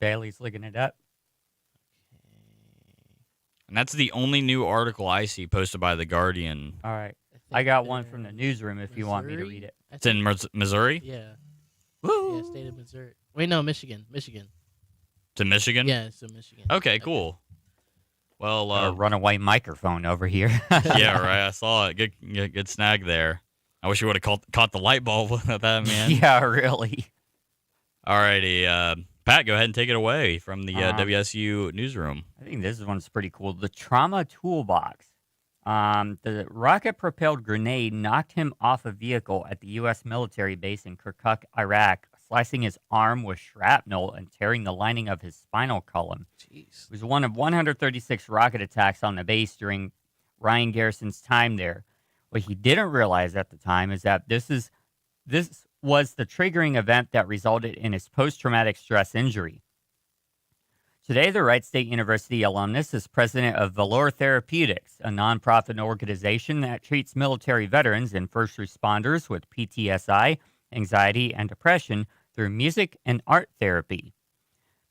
Bailey's looking it up. And that's the only new article I see posted by The Guardian. All right. I got one from the newsroom if you want me to read it. It's in Missouri? Yeah. Woo! Yeah, state of Missouri. Wait, no, Michigan. Michigan. It's in Michigan? Yeah, it's in Michigan. Okay, cool. Well, A runaway microphone over here. yeah, right. I saw it. Good snag there. I wish you would have caught the light bulb with that, man. Yeah, really. Alrighty, Pat, go ahead and take it away from the WSU newsroom. I think this one's pretty cool. The trauma toolbox. The rocket-propelled grenade knocked him off a vehicle at the U.S. military base in Kirkuk, Iraq, slicing his arm with shrapnel and tearing the lining of his spinal column. Jeez. It was one of 136 rocket attacks on the base during Ryan Garrison's time there. What he didn't realize at the time is that this was the triggering event that resulted in his post-traumatic stress injury. Today, the Wright State University alumnus is president of Valor Therapeutics, a nonprofit organization that treats military veterans and first responders with PTSD, anxiety, and depression through music and art therapy.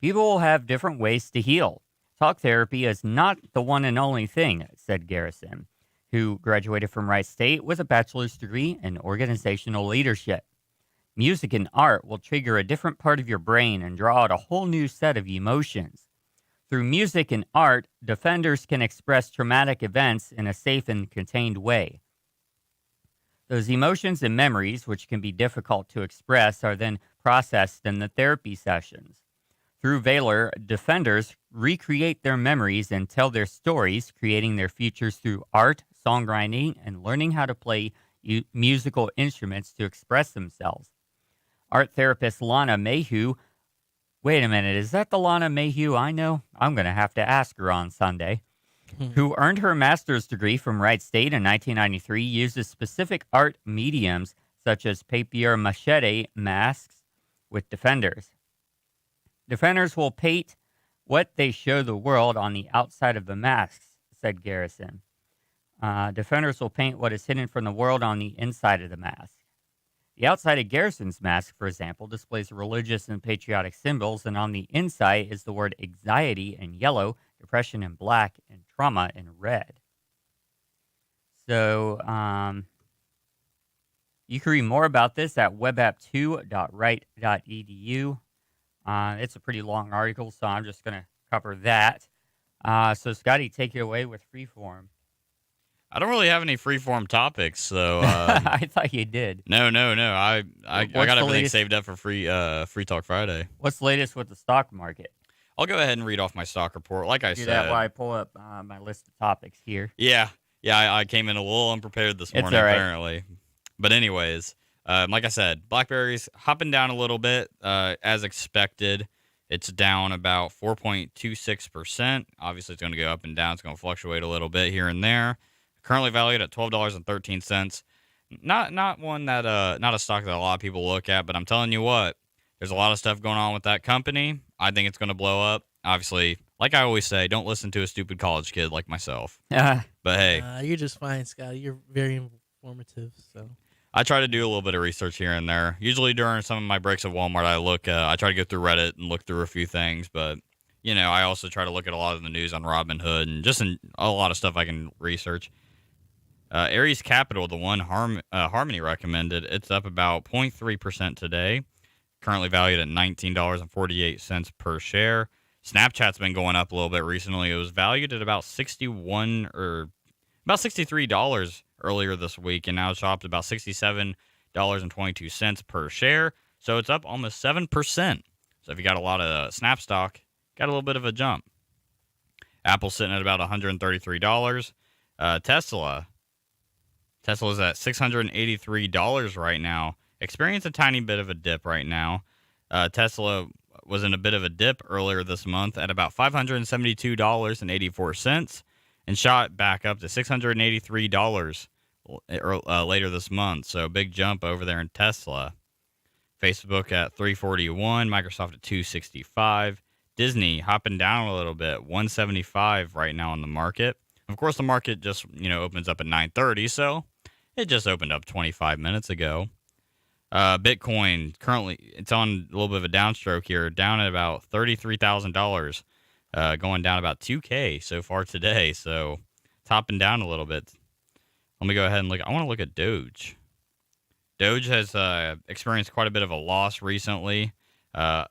People will have different ways to heal. Talk therapy is not the one and only thing, said Garrison, who graduated from Wright State with a bachelor's degree in organizational leadership. Music and art will trigger a different part of your brain and draw out a whole new set of emotions. Through music and art, defenders can express traumatic events in a safe and contained way. Those emotions and memories, which can be difficult to express, are then processed in the therapy sessions. Through Valor, defenders recreate their memories and tell their stories, creating their futures through art, songwriting, and learning how to play musical instruments to express themselves. Art therapist Lana Mayhew. Wait a minute, is that the Lana Mayhew I know? I'm going to have to ask her on Sunday. Who earned her master's degree from Wright State in 1993, uses specific art mediums such as papier-mâché masks with defenders. Defenders will paint what they show the world on the outside of the masks, said Garrison. Defenders will paint what is hidden from the world on the inside of the mask. The outside of Garrison's mask, for example, displays religious and patriotic symbols, and on the inside is the word anxiety in yellow, depression in black, and trauma in red. So you can read more about this at webapp2.wright.edu. It's a pretty long article, so I'm just going to cover that. So, Scotty, take it away with Freeform. I don't really have any freeform topics, so I thought you did. No. I got everything latest? saved up for Free Talk Friday. What's the latest with the stock market? I'll go ahead and read off my stock report. Like I Do said, that while I pull up my list of topics here. Yeah. I came in a little unprepared this morning, all right. apparently. But anyways, like I said, BlackBerry's hopping down a little bit, as expected. It's down about 4.26%. Obviously, it's going to go up and down. It's going to fluctuate a little bit here and there. Currently valued at $12.13. Not one that not a stock that a lot of people look at, but I'm telling you what, there's a lot of stuff going on with that company. I think it's going to blow up. Obviously, like I always say, don't listen to a stupid college kid like myself. But hey, you're just fine, Scotty. You're very informative. So I try to do a little bit of research here and there. Usually during some of my breaks at Walmart, I try to go through Reddit and look through a few things. But I also try to look at a lot of the news on Robinhood and just a lot of stuff I can research. Ares Capital, the one Harmony recommended, it's up about 0.3% today. Currently valued at $19.48 per share. Snapchat's been going up a little bit recently. It was valued at about $63 earlier this week, and now it's dropped about $67.22 per share. So it's up almost 7%. So if you got a lot of Snap stock, got a little bit of a jump. Apple's sitting at about $133. Tesla's at $683 right now. Experienced a tiny bit of a dip right now. Tesla was in a bit of a dip earlier this month at about $572.84 and shot back up to $683 later this month. So big jump over there in Tesla. Facebook at $341, Microsoft at $265. Disney hopping down a little bit, $175 right now on the market. Of course, the market just opens up at 9:30, so it just opened up 25 minutes ago. Bitcoin currently it's on a little bit of a downstroke here, down at about $33,000, going down about 2K so far today. So it's hopping down a little bit. Let me go ahead and look. I want to look at Doge. Doge has experienced quite a bit of a loss recently. I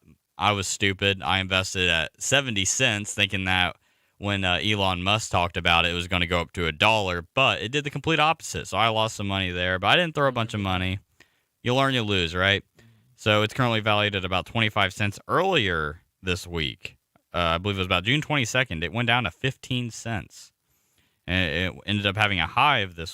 was stupid. I invested at 70 cents thinking that when Elon Musk talked about it, it was going to go up to $1, but it did the complete opposite. So I lost some money there, but I didn't throw a bunch of money. You learn, you lose, right? So it's currently valued at about 25 cents earlier this week. I believe it was about June 22nd. It went down to 15 cents. And it ended up having a high of the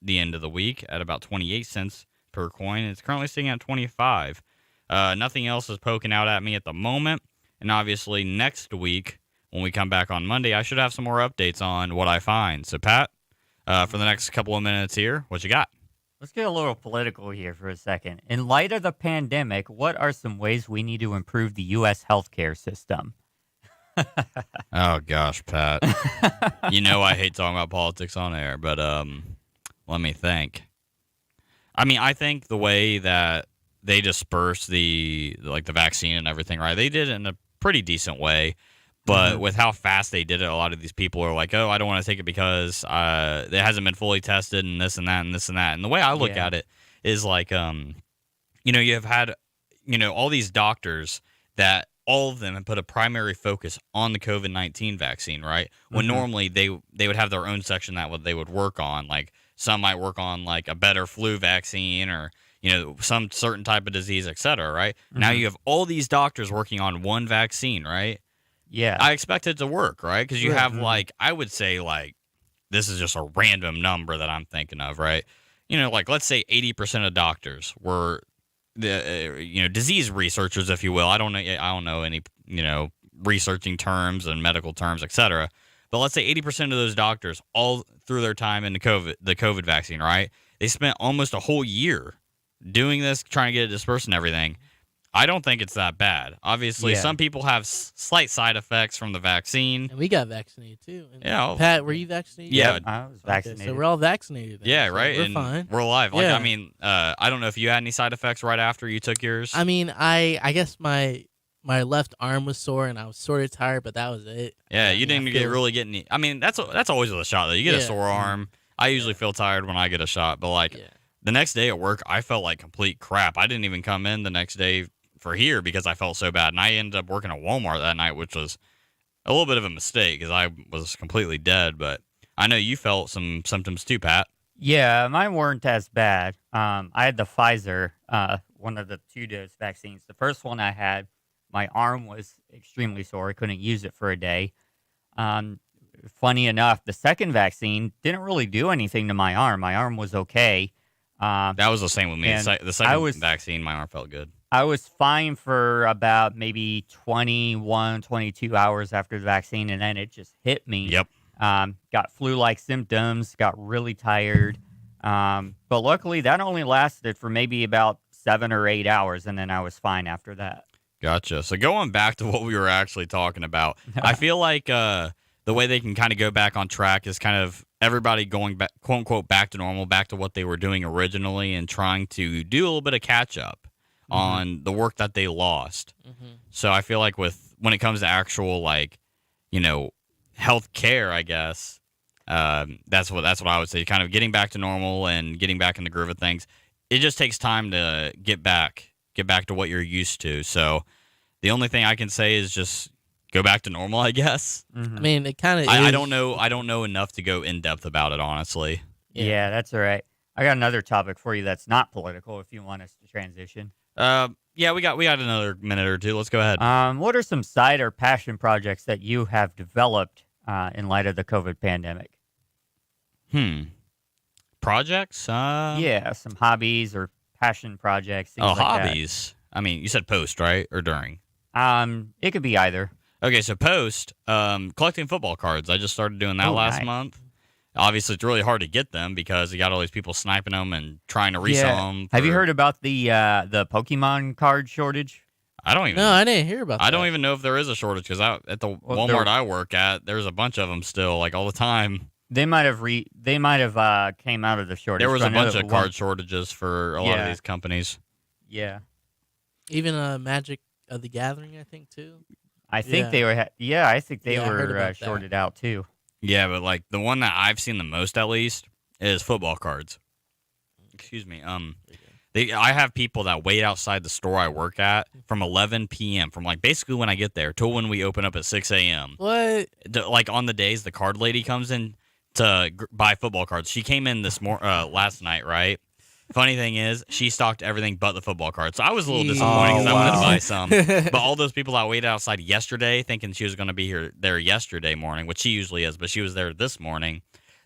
end of the week at about 28 cents per coin. It's currently sitting at 25. Nothing else is poking out at me at the moment. And obviously next week, when we come back on Monday, I should have some more updates on what I find. So, Pat, for the next couple of minutes here, what you got? Let's get a little political here for a second. In light of the pandemic, what are some ways we need to improve the U.S. healthcare system? Oh, gosh, Pat. I hate talking about politics on air, but let me think. I mean, I think the way that they dispersed the vaccine and everything, right, they did it in a pretty decent way. But with how fast they did it, a lot of these people are like, oh, I don't want to take it because it hasn't been fully tested and this and that and this and that. And the way I look at it is like, you have had, all these doctors that all of them have put a primary focus on the COVID-19 vaccine, right? When normally they would have their own section that they would work on. Like some might work on like a better flu vaccine or, some certain type of disease, et cetera, right? Now you have all these doctors working on one vaccine, right? Yeah. I expect it to work, right? Because you have I would say this is just a random number that I'm thinking of, right? Let's say 80% of doctors were the disease researchers, if you will. I don't know any researching terms and medical terms, etc. But let's say 80% of those doctors all through their time in the COVID vaccine, right? They spent almost a whole year doing this, trying to get it dispersed and everything. I don't think it's that bad. Obviously, Yeah. some people have slight side effects from the vaccine. And we got vaccinated too. And Yeah. Pat, were you vaccinated? Yeah. Yep, I was Okay, vaccinated. so we're all vaccinated. Then, Yeah, so right. We're and fine. We're alive. Like, Yeah. I mean, I don't know if you had any side effects right after you took yours. I mean, I guess my left arm was sore and I was sort of tired, but that was it. yeah, I you mean, didn't I get feel- really get any. I mean, that's always with a shot though. You get a Yeah. sore arm. I usually feel tired when I get a shot, but like Yeah. the next day at work, I felt like complete crap. I didn't even come in the next day for here because I felt so bad, and I ended up working at Walmart that night, which was a little bit of a mistake because I was completely dead. But I know you felt some symptoms too, Pat. Yeah, mine weren't as bad. I had the Pfizer, one of the 2-dose vaccines. The first one I had, my arm was extremely sore. I couldn't use it for a day. Funny enough, the second vaccine didn't really do anything to my arm. My arm was okay. That was the same with me. And The second I was- vaccine, my arm felt good. I was fine for about maybe 21, 22 hours after the vaccine, and then it just hit me. Yep. Got flu-like symptoms, got really tired. But luckily, that only lasted for maybe about 7 or 8 hours, and then I was fine after that. Gotcha. So going back to what we were actually talking about, I feel like the way they can kind of go back on track is kind of everybody going back, quote unquote, back to normal, back to what they were doing originally, and trying to do a little bit of catch up on the work that they lost. Mhm. So I feel like when it comes to actual health care, I guess that's what I would say. Kind of getting back to normal and getting back in the groove of things. It just takes time to get back to what you're used to. So the only thing I can say is just go back to normal, I guess. Mhm. I mean, it kind of. I don't know enough to go in depth about it, honestly. Yeah, that's all right. I got another topic for you that's not political if you want us to transition. Yeah, we got another minute or two. Let's go ahead. What are some side or passion projects that you have developed in light of the COVID pandemic? Projects? Yeah, some hobbies or passion projects. Things Oh, like that. hobbies. I mean, you said post, right? Or during? It could be either. Okay, so post, collecting football cards. I just started doing that Oh, last nice. month. Obviously, it's really hard to get them because you got all these people sniping them and trying to resell them. Have you heard about the Pokemon card shortage? I don't even. No, I didn't hear about that. I don't even know if there is a shortage because at the Well, Walmart I work at, there's a bunch of them still, like all the time. They might have came out of the shortage. There was but a I know bunch that of card shortages for a lot of Yeah. these companies. Yeah, Even Magic of the Gathering, I think too. I think Yeah. they were. Yeah, I think they Yeah, I heard were about that. shorted out too. Yeah, but like the one that I've seen the most, at least, is football cards. Excuse me. I have people that wait outside the store I work at from 11 p.m. from like basically when I get there till when we open up at 6 a.m. What? Like on the days the card lady comes in to buy football cards. She came in last night, right? Funny thing is, she stocked everything but the football cards. So I was a little disappointed because Oh, I wanted to wow. buy some. But all those people that waited outside yesterday, thinking she was going to be there yesterday morning, which she usually is, but she was there this morning.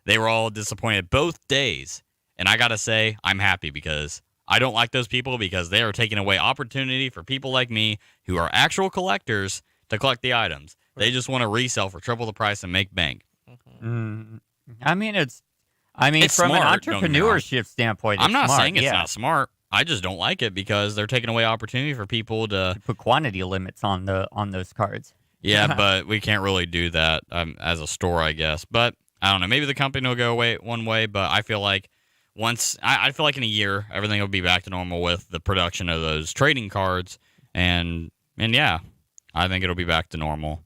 They were all disappointed both days. And I got to say, I'm happy because I don't like those people because they are taking away opportunity for people like me who are actual collectors to collect the items. They just want to resell for triple the price and make bank. I mean, it's It's from smart, an don't get me wrong. entrepreneurship standpoint. I'm it's not smart, saying it's yeah. not smart. I just don't like it because they're taking away opportunity for people to. Put quantity limits on those cards. Yeah, but we can't really do that as a store, I guess. But I don't know. Maybe the company will go away one way, but I feel like I feel like in a year everything will be back to normal with the production of those trading cards, and yeah, I think it'll be back to normal.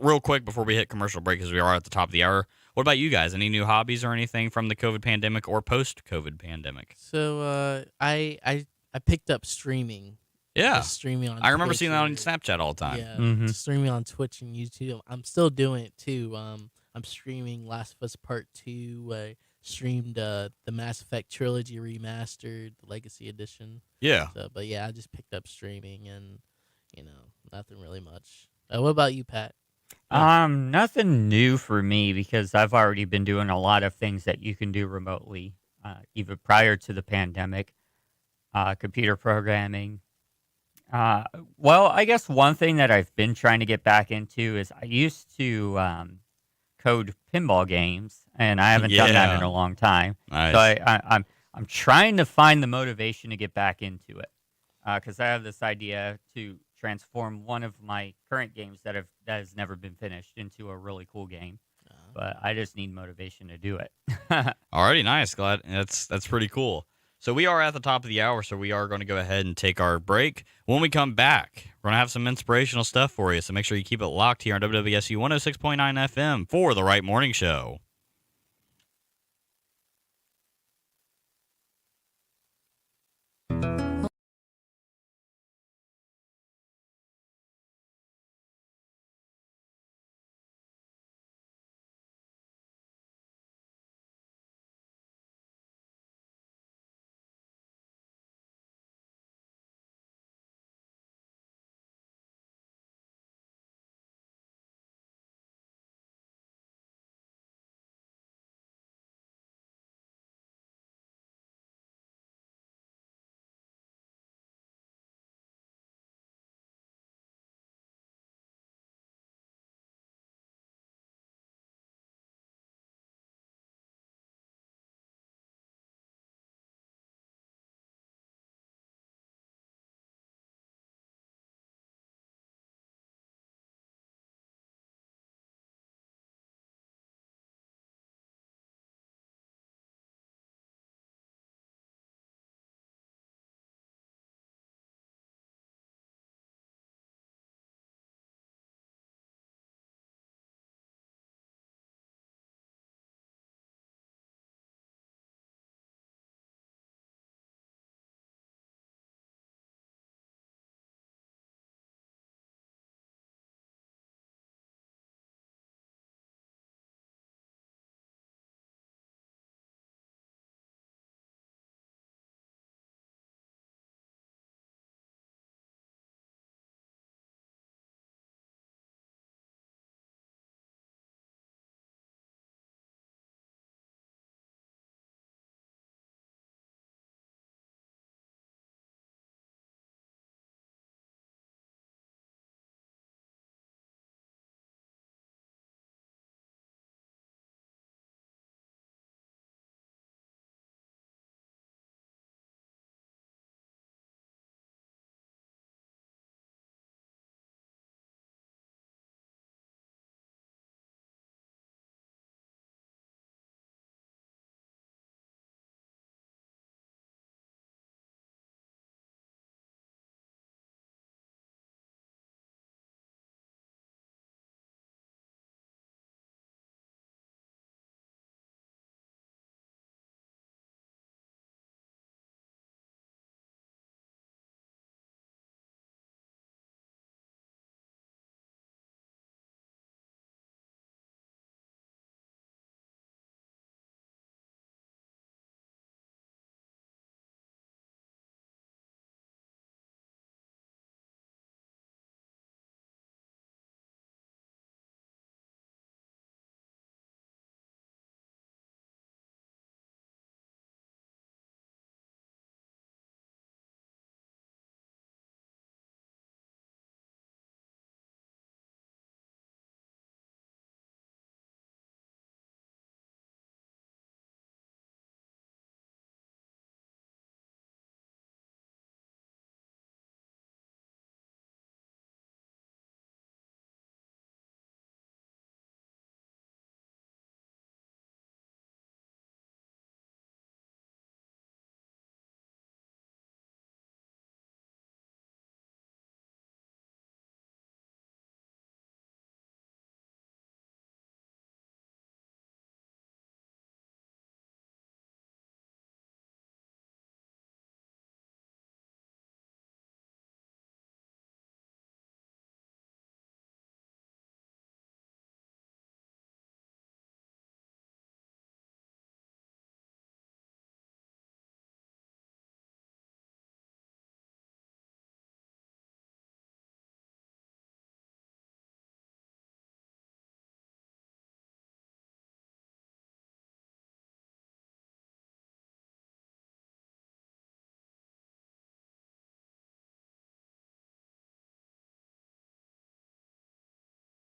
Real quick before we hit commercial break, because we are at the top of the hour. What about you guys? Any new hobbies or anything from the COVID pandemic or post-COVID pandemic? So I picked up streaming. Yeah, Just streaming on. I remember Twitch seeing that on and- Snapchat all the time. Yeah, Mhm. streaming on Twitch and YouTube. I'm still doing it too. I'm streaming Last of Us Part 2. I streamed the Mass Effect trilogy remastered, the Legacy Edition. Yeah. So, but yeah, I just picked up streaming and nothing really much. What about you, Pat? Nothing new for me because I've already been doing a lot of things that you can do remotely, even prior to the pandemic. Computer programming. Well, I guess one thing that I've been trying to get back into is I used to code pinball games, and I haven't done that Yeah. in a long time. Nice. So I'm trying to find the motivation to get back into it because I have this idea to transform one of my current games that has never been finished into a really cool game. But I just need motivation to do it. Alrighty, nice. Glad that's pretty cool. So we are at the top of the hour, so we are going to go ahead and take our break. When we come back, we're going to have some inspirational stuff for you, so make sure you keep it locked here on WWSU 106.9 FM for the Wright Morning Show.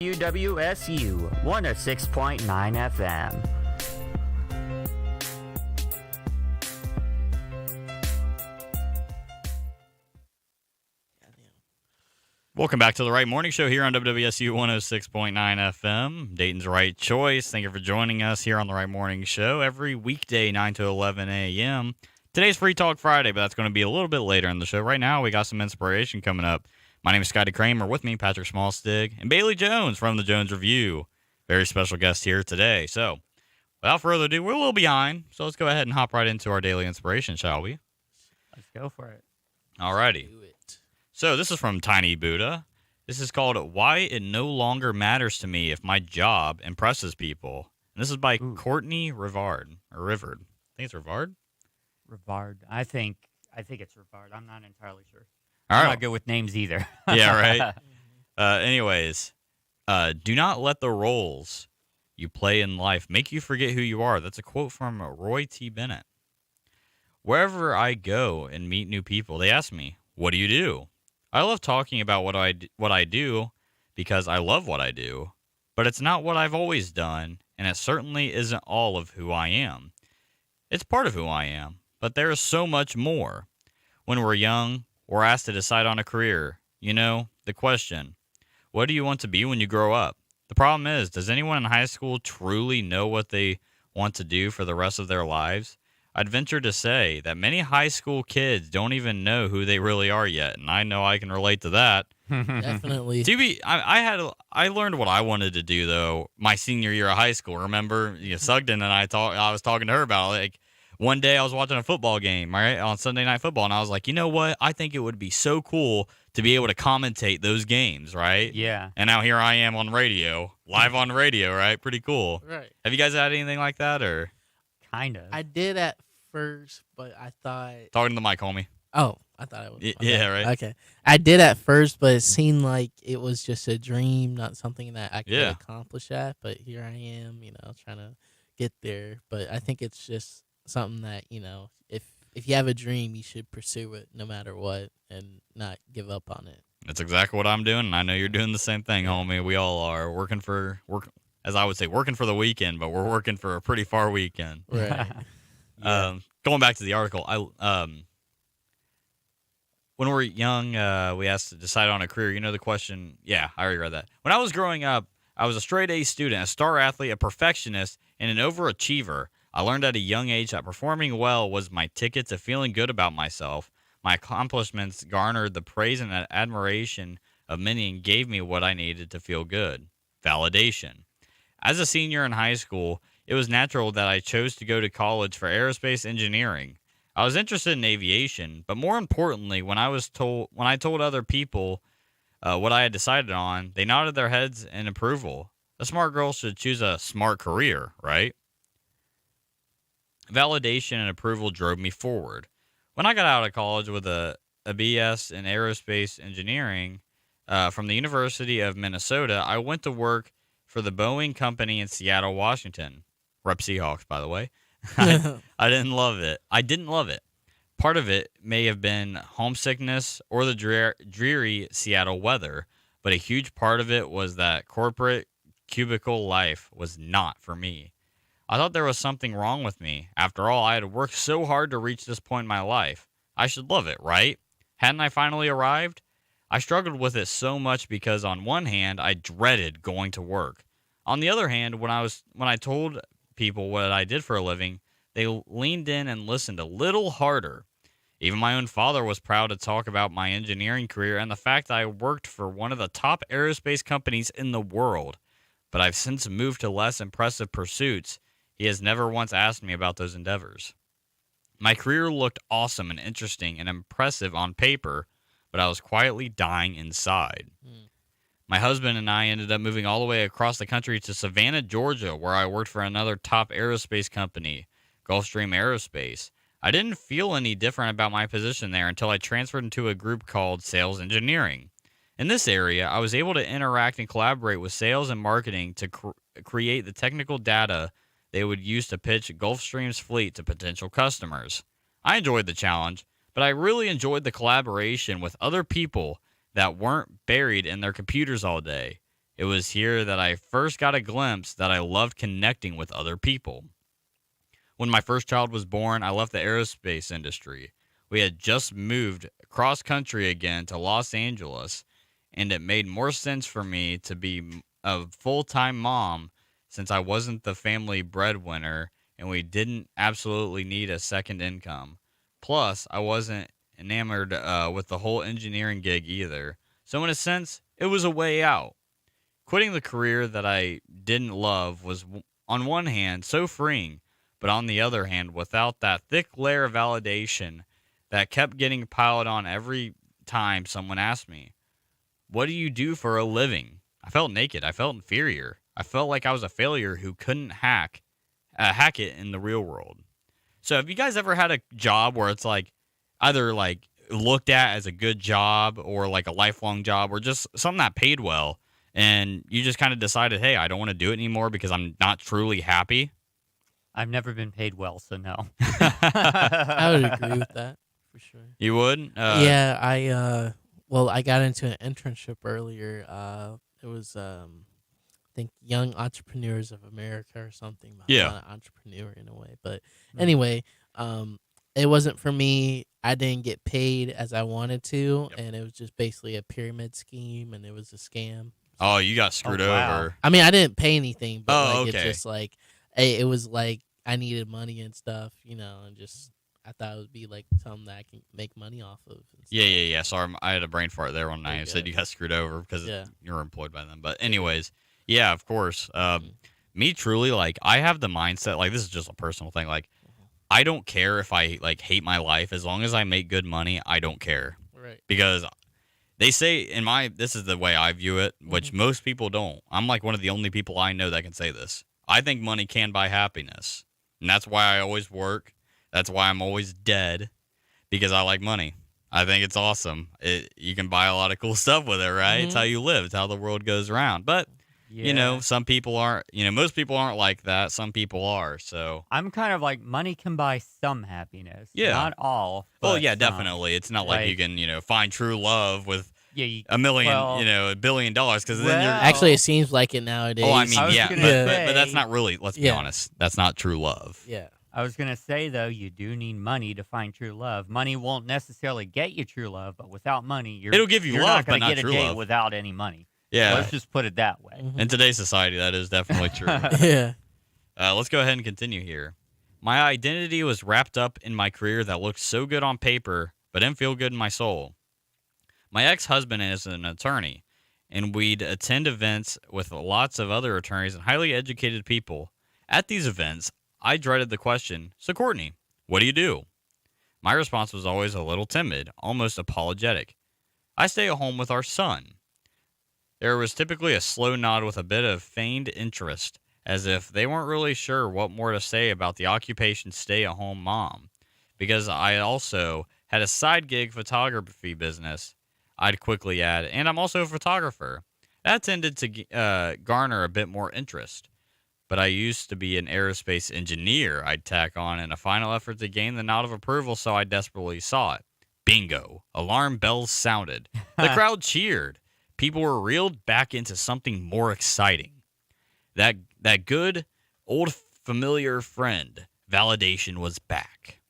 WWSU 106.9 FM. Welcome back to the Wright Morning Show here on WWSU 106.9 FM. Dayton's Right Choice. Thank you for joining us here on the Wright Morning Show every weekday, 9 to 11 a.m. Today's Free Talk Friday, but that's going to be a little bit later in the show. Right now, we got some inspiration coming up. My name is Scotty Kramer. With me, Patrick Smallstig and Bailey Jones from the Jones Review. Very special guest here today. So, without further ado, we're a little behind, so let's go ahead and hop right into our daily inspiration, shall we? Let's go for it. Alrighty. Do it. So this is from Tiny Buddha. This is called Why It No Longer Matters to Me If My Job Impresses People. And this is by Courtney Rivard. Or Rivard. I think it's Rivard. Rivard. I think it's Rivard. I'm not entirely sure. All I'm right. not good with names either. Yeah, right. Anyways, do not let the roles you play in life make you forget who you are. That's a quote from Roy T. Bennett. Wherever I go and meet new people, they ask me, "What do you do?" I love talking about what I do because I love what I do, but it's not what I've always done, and it certainly isn't all of who I am. It's part of who I am, but there is so much more. When we're young, we're asked to decide on a career. You know, the question, what do you want to be when you grow up? The problem is, does anyone in high school truly know what they want to do for the rest of their lives? I'd venture to say that many high school kids don't even know who they really are yet, and I know I can relate to that. Definitely. I learned what I wanted to do though my senior year of high school. Remember, Sugden and I was talking to her about it. Like one day I was watching a football game, right, on Sunday Night Football, and I was like, you know what? I think it would be so cool to be able to commentate those games, right? Yeah. And now here I am on radio, live on radio, right? Pretty cool. Right. Have you guys had anything like that or? Kind of. I did at first, but I thought. Talking to the mic, homie. Oh, I thought it was. Yeah, right. Okay. I did at first, but it seemed like it was just a dream, not something that I could Yeah. accomplish at. But here I am, trying to get there. But I think it's just something that, if you have a dream, you should pursue it no matter what and not give up on it. That's exactly what I'm doing, and I know you're doing the same thing, homie. We all are working as I would say, working for the weekend, but we're working for a pretty far weekend. Right. Yeah. Going back to the article, when we're young, we asked to decide on a career. You know the question? Yeah, I already read that. When I was growing up, I was a straight A student, a star athlete, a perfectionist, and an overachiever. I learned at a young age that performing well was my ticket to feeling good about myself. My accomplishments garnered the praise and admiration of many and gave me what I needed to feel good. Validation. As a senior in high school, it was natural that I chose to go to college for aerospace engineering. I was interested in aviation, but more importantly, when I told other people what I had decided on, they nodded their heads in approval. A smart girl should choose a smart career, right? Validation and approval drove me forward. When I got out of college with a BS in aerospace engineering from the University of Minnesota, I went to work for the Boeing company in Seattle, Washington. Rep Seahawks, by the way. I didn't love it. Part of it may have been homesickness or the dreary Seattle weather, but a huge part of it was that corporate cubicle life was not for me. I thought there was something wrong with me. After all, I had worked so hard to reach this point in my life. I should love it, right? Hadn't I finally arrived? I struggled with it so much because on one hand, I dreaded going to work. On the other hand, when I told people what I did for a living, they leaned in and listened a little harder. Even my own father was proud to talk about my engineering career and the fact that I worked for one of the top aerospace companies in the world. But I've since moved to less impressive pursuits. He has never once asked me about those endeavors. My career looked awesome and interesting and impressive on paper, but I was quietly dying inside. My husband and I ended up moving all the way across the country to Savannah, Georgia, where I worked for another top aerospace company, Gulfstream Aerospace. I didn't feel any different about my position there until I transferred into a group called Sales Engineering. In this area, I was able to interact and collaborate with sales and marketing to create the technical data they would use to pitch Gulfstream's fleet to potential customers. I enjoyed the challenge, but I really enjoyed the collaboration with other people that weren't buried in their computers all day. It was here that I first got a glimpse that I loved connecting with other people. When my first child was born, I left the aerospace industry. We had just moved cross country again to Los Angeles, and it made more sense for me to be a full-time mom since I wasn't the family breadwinner and we didn't absolutely need a second income. Plus, I wasn't enamored with the whole engineering gig either. So in a sense, it was a way out. Quitting the career that I didn't love was, on one hand, so freeing, but on the other hand, without that thick layer of validation that kept getting piled on every time someone asked me, "What do you do for a living?" I felt naked. I felt inferior. I felt like I was a failure who couldn't hack it in the real world. So, have you guys ever had a job where it's like either like looked at as a good job or like a lifelong job or just something that paid well, and you just kind of decided, hey, I don't want to do it anymore because I'm not truly happy? I've never been paid well, so no. I would agree with that for sure. You would? Yeah, I got into an internship earlier. It was I think Young Entrepreneurs of America or something. I'm Yeah. not an entrepreneur in a way, but anyway, it wasn't for me. I didn't get paid as I wanted to, Yep. and it was just basically a pyramid scheme, and it was a scam. Oh, you got screwed wow. over. I mean, I didn't pay anything, but Oh, like okay. it's just like it was like I needed money and stuff, and just I thought it would be like something that I can make money off of. And Yeah, stuff. yeah, yeah. Sorry, I had a brain fart there one night. There I you said go. you got screwed over because Yeah. you were employed by them. But anyways, yeah, of course. Mhm. Me truly, like, I have the mindset, like, this is just a personal thing. Like, I don't care if I like hate my life as long as I make good money. I don't care Right. because they say this is the way I view it, which Mm-hmm. most people don't. I'm like one of the only people I know that can say this. I think money can buy happiness, and that's why I always work. That's why I'm always dead. Because I like money. I think it's awesome. You can buy a lot of cool stuff with it, right? It's Mhm. how you live. It's how the world goes around. But, Yeah. some people aren't, most people aren't like that. Some people are. So, I'm kind of like money can buy some happiness. Yeah. Not all. well, but yeah, some. definitely. It's not like you Like- can, find true love with Yeah. a million, well, $1 billion because then you're. well- Actually, it seems like it nowadays. Oh, I mean, I was yeah. But, gonna but that's say- not really, let's be Yeah. honest, that's not true love. Yeah. I was going to say, though, you do need money to find true love. Money won't necessarily get you true love, but without money, It'll give you you're love, not going but to not get a true date love. without any money. Yeah. Let's just put it that way. Mhm. In today's society, that is definitely true. Yeah. Let's go ahead and continue here. My identity was wrapped up in my career that looked so good on paper, but didn't feel good in my soul. My ex-husband is an attorney, and we'd attend events with lots of other attorneys and highly educated people. At these events, I dreaded the question, "So Courtney, what do you do?" My response was always a little timid, almost apologetic. "I stay at home with our son." There was typically a slow nod with a bit of feigned interest, as if they weren't really sure what more to say about the occupation stay-at-home mom. Because I also had a side gig photography business, I'd quickly add, and I'm also a photographer. That tended to garner a bit more interest. But I used to be an aerospace engineer, I'd tack on in a final effort to gain the nod of approval, so I desperately saw it. Bingo. Alarm bells sounded. The crowd cheered. People were reeled back into something more exciting. That good, old, familiar friend, validation was back.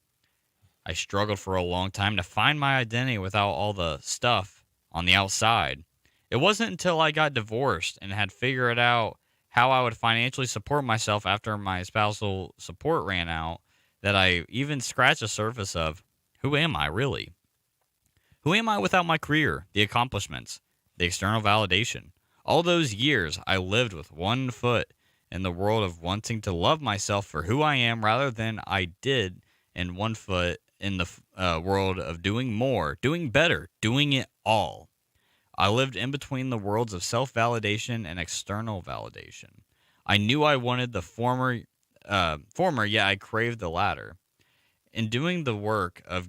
I struggled for a long time to find my identity without all the stuff on the outside. It wasn't until I got divorced and had figured out how I would financially support myself after my spousal support ran out that I even scratched the surface of, who am I really? Who am I without my career, the accomplishments, the external validation? All those years I lived with one foot in the world of wanting to love myself for who I am rather than I did, and one foot in the world of doing more, doing better, doing it all. I lived in between the worlds of self-validation and external validation. I knew I wanted the former, yet I craved the latter. In doing the work of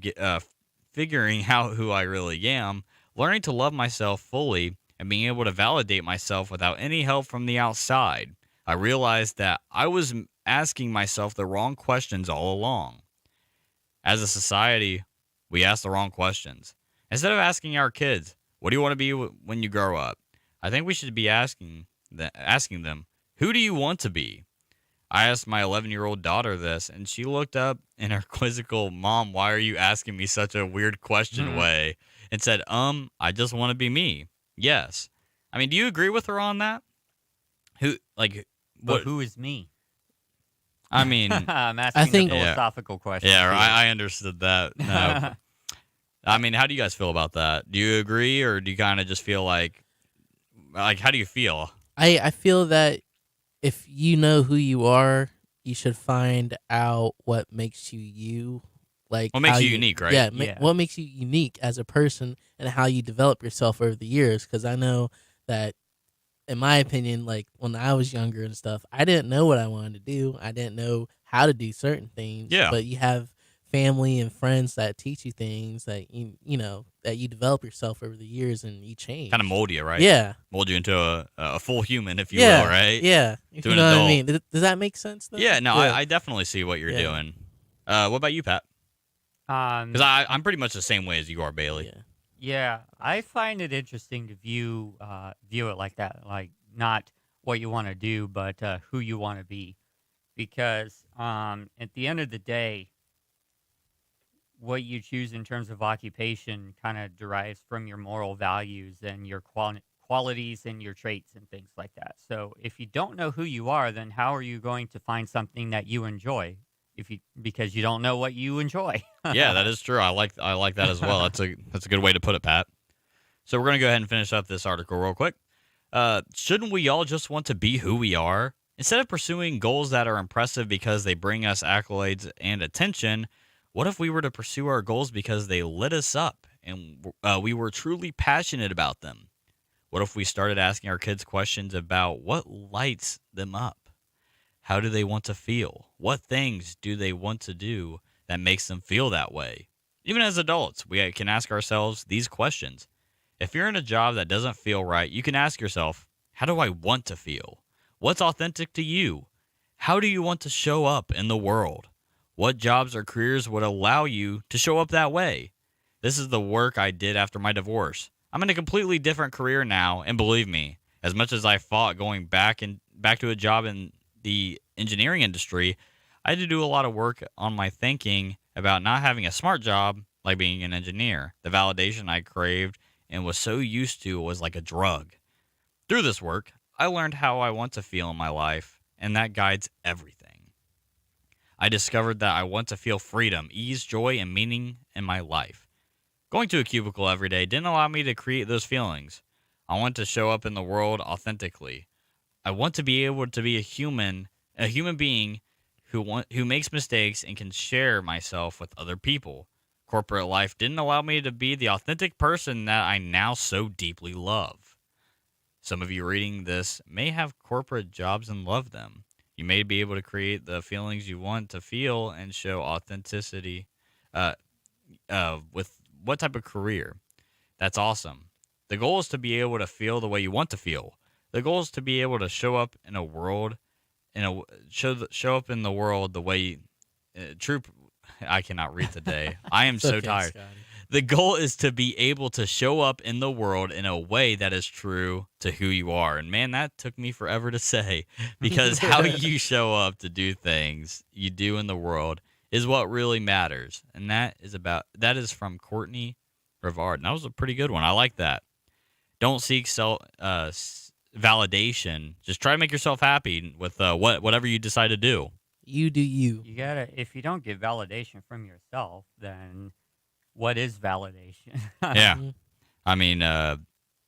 figuring out who I really am, learning to love myself fully, and being able to validate myself without any help from the outside, I realized that I was asking myself the wrong questions all along. As a society, we ask the wrong questions. Instead of asking our kids, "What do you want to be when you grow up?" I think we should be asking them, "Who do you want to be?" I asked my 11-year-old daughter this, and she looked up in her quizzical, "Mom, why are you asking me such a weird question way?" and said, I just want to be me. Yes. I mean, do you agree with her on that? Who like But what? who is me? I mean, I'm I asking a think- philosophical question. yeah, here. I understood that. No, I mean, how do you guys feel about that? Do you agree, or do you kind of just feel like how do you feel? I feel that if you know who you are, you should find out what makes you you. Like What makes how you unique, right? Yeah, Yeah. what makes you unique as a person and how you develop yourself over the years. Because I know that, in my opinion, like when I was younger and stuff, I didn't know what I wanted to do. I didn't know how to do certain things. Yeah. But you have family and friends that teach you things that you know that you develop yourself over the years and you change. Kind of mold you, right? Yeah. Mold you into a full human, if you Yeah. will, right? Yeah. If To you an know what I adult. mean. Does that make sense though? Yeah, no, Yeah. I definitely see what you're Yeah. doing. What about you, Pat? Because I'm pretty much the same way as you are, Bailey. Yeah. Yeah, I find it interesting to view it like that, like not what you want to do, but who you want to be, because at the end of the day, what you choose in terms of occupation kind of derives from your moral values and your qualities and your traits and things like that. So if you don't know who you are, then how are you going to find something that you enjoy? Because you don't know what you enjoy. Yeah, that is true. I like that as well. That's a good way to put it, Pat. So we're gonna go ahead and finish up this article real quick. Shouldn't we all just want to be who we are instead of pursuing goals that are impressive because they bring us accolades and attention? What if we were to pursue our goals because they lit us up and we were truly passionate about them? What if we started asking our kids questions about what lights them up? How do they want to feel? What things do they want to do that makes them feel that way? Even as adults, we can ask ourselves these questions. If you're in a job that doesn't feel right, you can ask yourself, how do I want to feel? What's authentic to you? How do you want to show up in the world? What jobs or careers would allow you to show up that way? This is the work I did after my divorce. I'm in a completely different career now, and believe me, as much as I fought going back to a job in the engineering industry, I had to do a lot of work on my thinking about not having a smart job like being an engineer. The validation I craved and was so used to was like a drug. Through this work, I learned how I want to feel in my life, and that guides everything. I discovered that I want to feel freedom, ease, joy, and meaning in my life. Going to a cubicle every day didn't allow me to create those feelings. I want to show up in the world authentically. I want to be able to be a human being who makes mistakes and can share myself with other people. Corporate life didn't allow me to be the authentic person that I now so deeply love. Some of you reading this may have corporate jobs and love them. You may be able to create the feelings you want to feel and show authenticity with what type of career. That's awesome. The goal is to be able to feel the way you want to feel. The goal is to be able to show up in a world, show up in the world the way true. I cannot read today. I am It's so okay, tired. Scotty. The goal is to be able to show up in the world in a way that is true to who you are. And man, that took me forever to say, because how you show up to do things you do in the world is what really matters. And that is from Courtney Rivard. And that was a pretty good one. I like that. Don't seek validation. Just try to make yourself happy with whatever you decide to do. You do you. You gotta, if you don't get validation from yourself, then what is validation? Yeah. Mhm. I mean,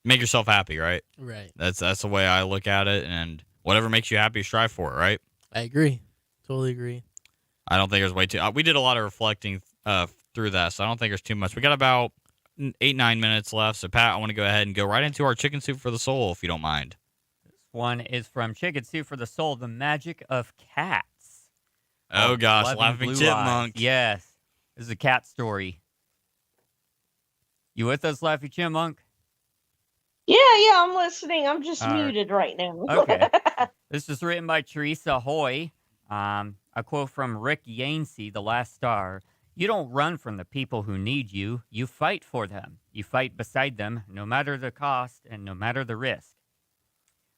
make yourself happy, right? Right. That's the way I look at it. And whatever makes you happy, strive for it, right? I agree. Totally agree. I don't think there's way too. We did a lot of reflecting through that, so I don't think there's too much. We got about 8-9 minutes left. So Pat, I want to go ahead and go right into our chicken soup for the soul, if you don't mind. This one is from Chicken Soup for the Soul: The Magic of Cats. Oh gosh, Eleven Laughing Blue Chipmunk. Eyes. Yes, this is a cat story. You with us, Laffy Chipmunk? Yeah, I'm listening. I'm just All right. muted right now. Okay. This is written by Teresa Hoy. A quote from Rick Yancey, The Last Star. You don't run from the people who need you. You fight for them. You fight beside them, no matter the cost and no matter the risk.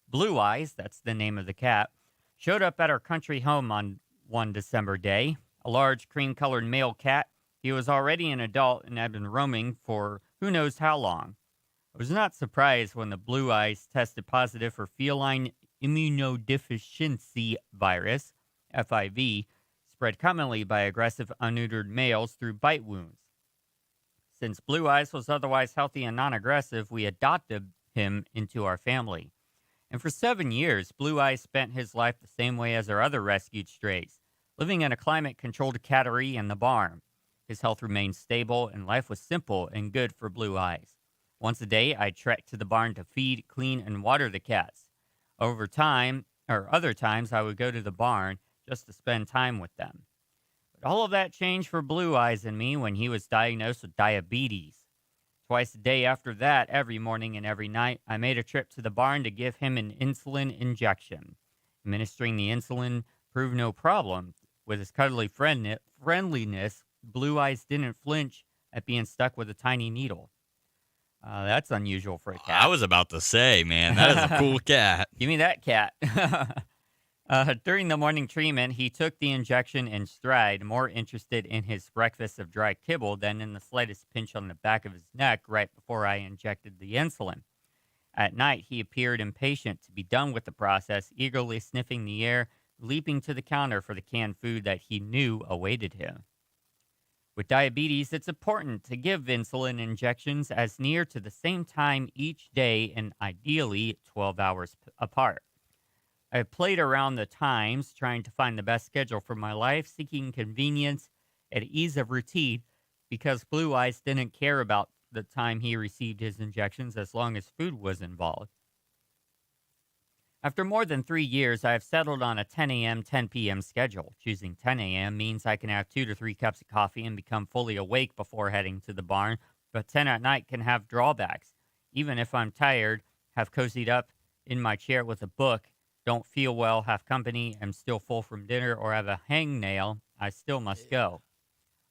Blue Eyes, that's the name of the cat, showed up at our country home on one December day. A large cream-colored male cat. He was already an adult and had been roaming for who knows how long. I was not surprised when the blue eyes tested positive for feline immunodeficiency virus, FIV, spread commonly by aggressive unneutered males through bite wounds. Since Blue Eyes was otherwise healthy and non aggressive, we adopted him into our family. And for 7 years, Blue Eyes spent his life the same way as our other rescued strays, living in a climate controlled cattery in the barn. His health remained stable, and life was simple and good for Blue Eyes. Once a day, I trekked to the barn to feed, clean, and water the cats. Other times, I would go to the barn just to spend time with them. But all of that changed for Blue Eyes and me when he was diagnosed with diabetes. Twice a day after that, every morning and every night, I made a trip to the barn to give him an insulin injection. Administering the insulin proved no problem. With his cuddly friendliness, Blue Eyes didn't flinch at being stuck with a tiny needle. That's unusual for a cat. I was about to say, man, that is a cool cat. Give me that cat. During the morning treatment, he took the injection in stride, more interested in his breakfast of dry kibble than in the slightest pinch on the back of his neck right before I injected the insulin. At night, he appeared impatient to be done with the process, eagerly sniffing the air, leaping to the counter for the canned food that he knew awaited him. With diabetes, it's important to give insulin injections as near to the same time each day and ideally 12 hours apart. I played around the times, trying to find the best schedule for my life, seeking convenience and ease of routine because Blue Eyes didn't care about the time he received his injections as long as food was involved. After more than 3 years, I have settled on a 10 a.m., 10 p.m. schedule. Choosing 10 a.m. means I can have 2 to 3 cups of coffee and become fully awake before heading to the barn, but 10 at night can have drawbacks. Even if I'm tired, have cozied up in my chair with a book, don't feel well, have company, am still full from dinner, or have a hangnail, I still must go.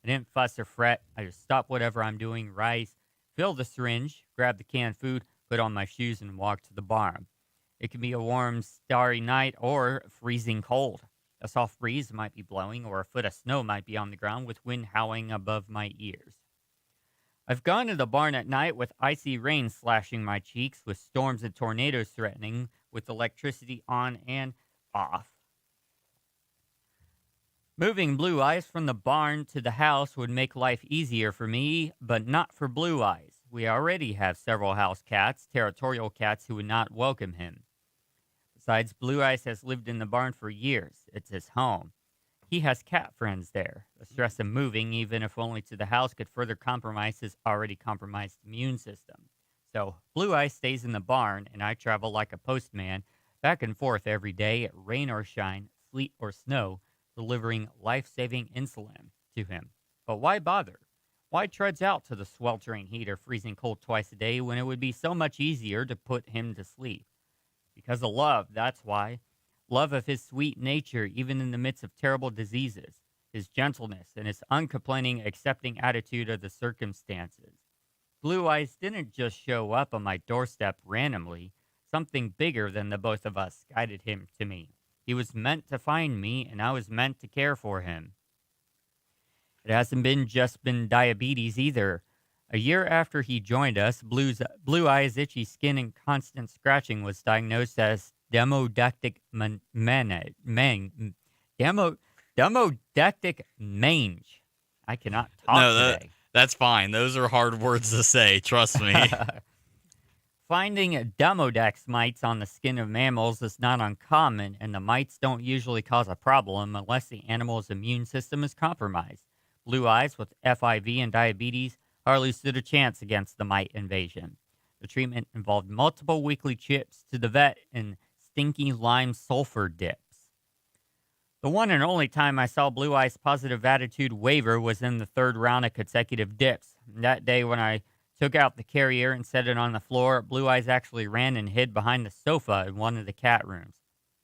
I didn't fuss or fret. I just stop whatever I'm doing, rise, fill the syringe, grab the canned food, put on my shoes, and walk to the barn. It can be a warm, starry night or freezing cold. A soft breeze might be blowing, or a foot of snow might be on the ground with wind howling above my ears. I've gone to the barn at night with icy rain slashing my cheeks, with storms and tornadoes threatening, with electricity on and off. Moving Blue Eyes from the barn to the house would make life easier for me, but not for Blue Eyes. We already have several house cats, territorial cats who would not welcome him. Besides, Blue Eyes has lived in the barn for years. It's his home. He has cat friends there. The stress of moving, even if only to the house, could further compromise his already compromised immune system. So, Blue Eyes stays in the barn, and I travel like a postman, back and forth every day, rain or shine, sleet or snow, delivering life-saving insulin to him. But why bother? Why trudge out to the sweltering heat or freezing cold twice a day when it would be so much easier to put him to sleep? Because of love, that's why. Love of his sweet nature, even in the midst of terrible diseases, his gentleness, and his uncomplaining, accepting attitude of the circumstances. Blue Eyes didn't just show up on my doorstep randomly. Something bigger than the both of us guided him to me. He was meant to find me, and I was meant to care for him. It hasn't been diabetes either. A year after he joined us, Blue Eyes' itchy skin and constant scratching was diagnosed as demodectic mange. I cannot talk today. That's fine. Those are hard words to say. Trust me. Finding demodex mites on the skin of mammals is not uncommon, and the mites don't usually cause a problem unless the animal's immune system is compromised. Blue Eyes with FIV and diabetes hardly stood a chance against the mite invasion. The treatment involved multiple weekly trips to the vet and stinky lime sulfur dips. The one and only time I saw Blue Eyes' positive attitude waver was in the third round of consecutive dips. That day when I took out the carrier and set it on the floor, Blue Eyes actually ran and hid behind the sofa in one of the cat rooms.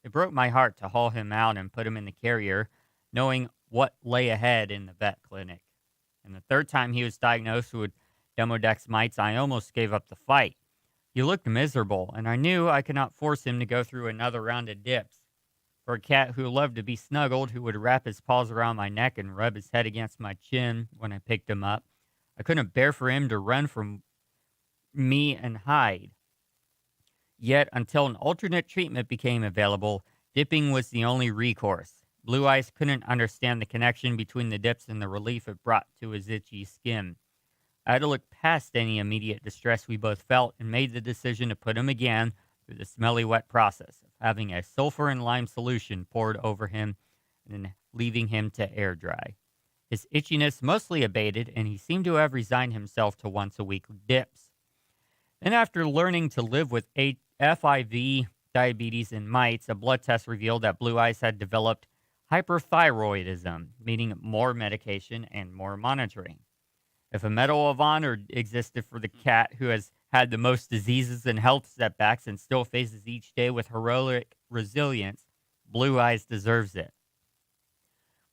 It broke my heart to haul him out and put him in the carrier, knowing what lay ahead in the vet clinic. And the third time he was diagnosed with demodex mites, I almost gave up the fight. He looked miserable, and I knew I could not force him to go through another round of dips. For a cat who loved to be snuggled, who would wrap his paws around my neck and rub his head against my chin when I picked him up, I couldn't bear for him to run from me and hide. Yet, until an alternate treatment became available, dipping was the only recourse. Blue Eyes couldn't understand the connection between the dips and the relief it brought to his itchy skin. I had to look past any immediate distress we both felt and made the decision to put him again through the smelly wet process of having a sulfur and lime solution poured over him and then leaving him to air dry. His itchiness mostly abated, and he seemed to have resigned himself to once-a-week dips. Then, after learning to live with FIV, diabetes, and mites, a blood test revealed that Blue Eyes had developed hyperthyroidism, meaning more medication and more monitoring. If a Medal of Honor existed for the cat who has had the most diseases and health setbacks and still faces each day with heroic resilience, Blue Eyes deserves it.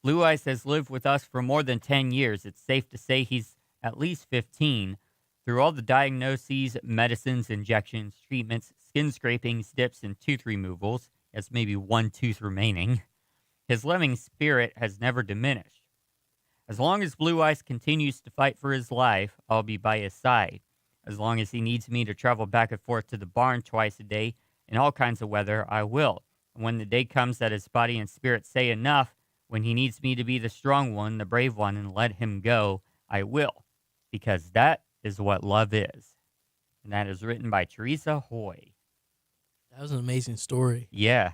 Blue Eyes has lived with us for more than 10 years. It's safe to say he's at least 15. Through all the diagnoses, medicines, injections, treatments, skin scrapings, dips, and tooth removals, as maybe one tooth remaining, his loving spirit has never diminished. As long as Blue Eyes continues to fight for his life, I'll be by his side. As long as he needs me to travel back and forth to the barn twice a day in all kinds of weather, I will. And when the day comes that his body and spirit say enough, when he needs me to be the strong one, the brave one, and let him go, I will. Because that is what love is. And that is written by Teresa Hoy. That was an amazing story. Yeah.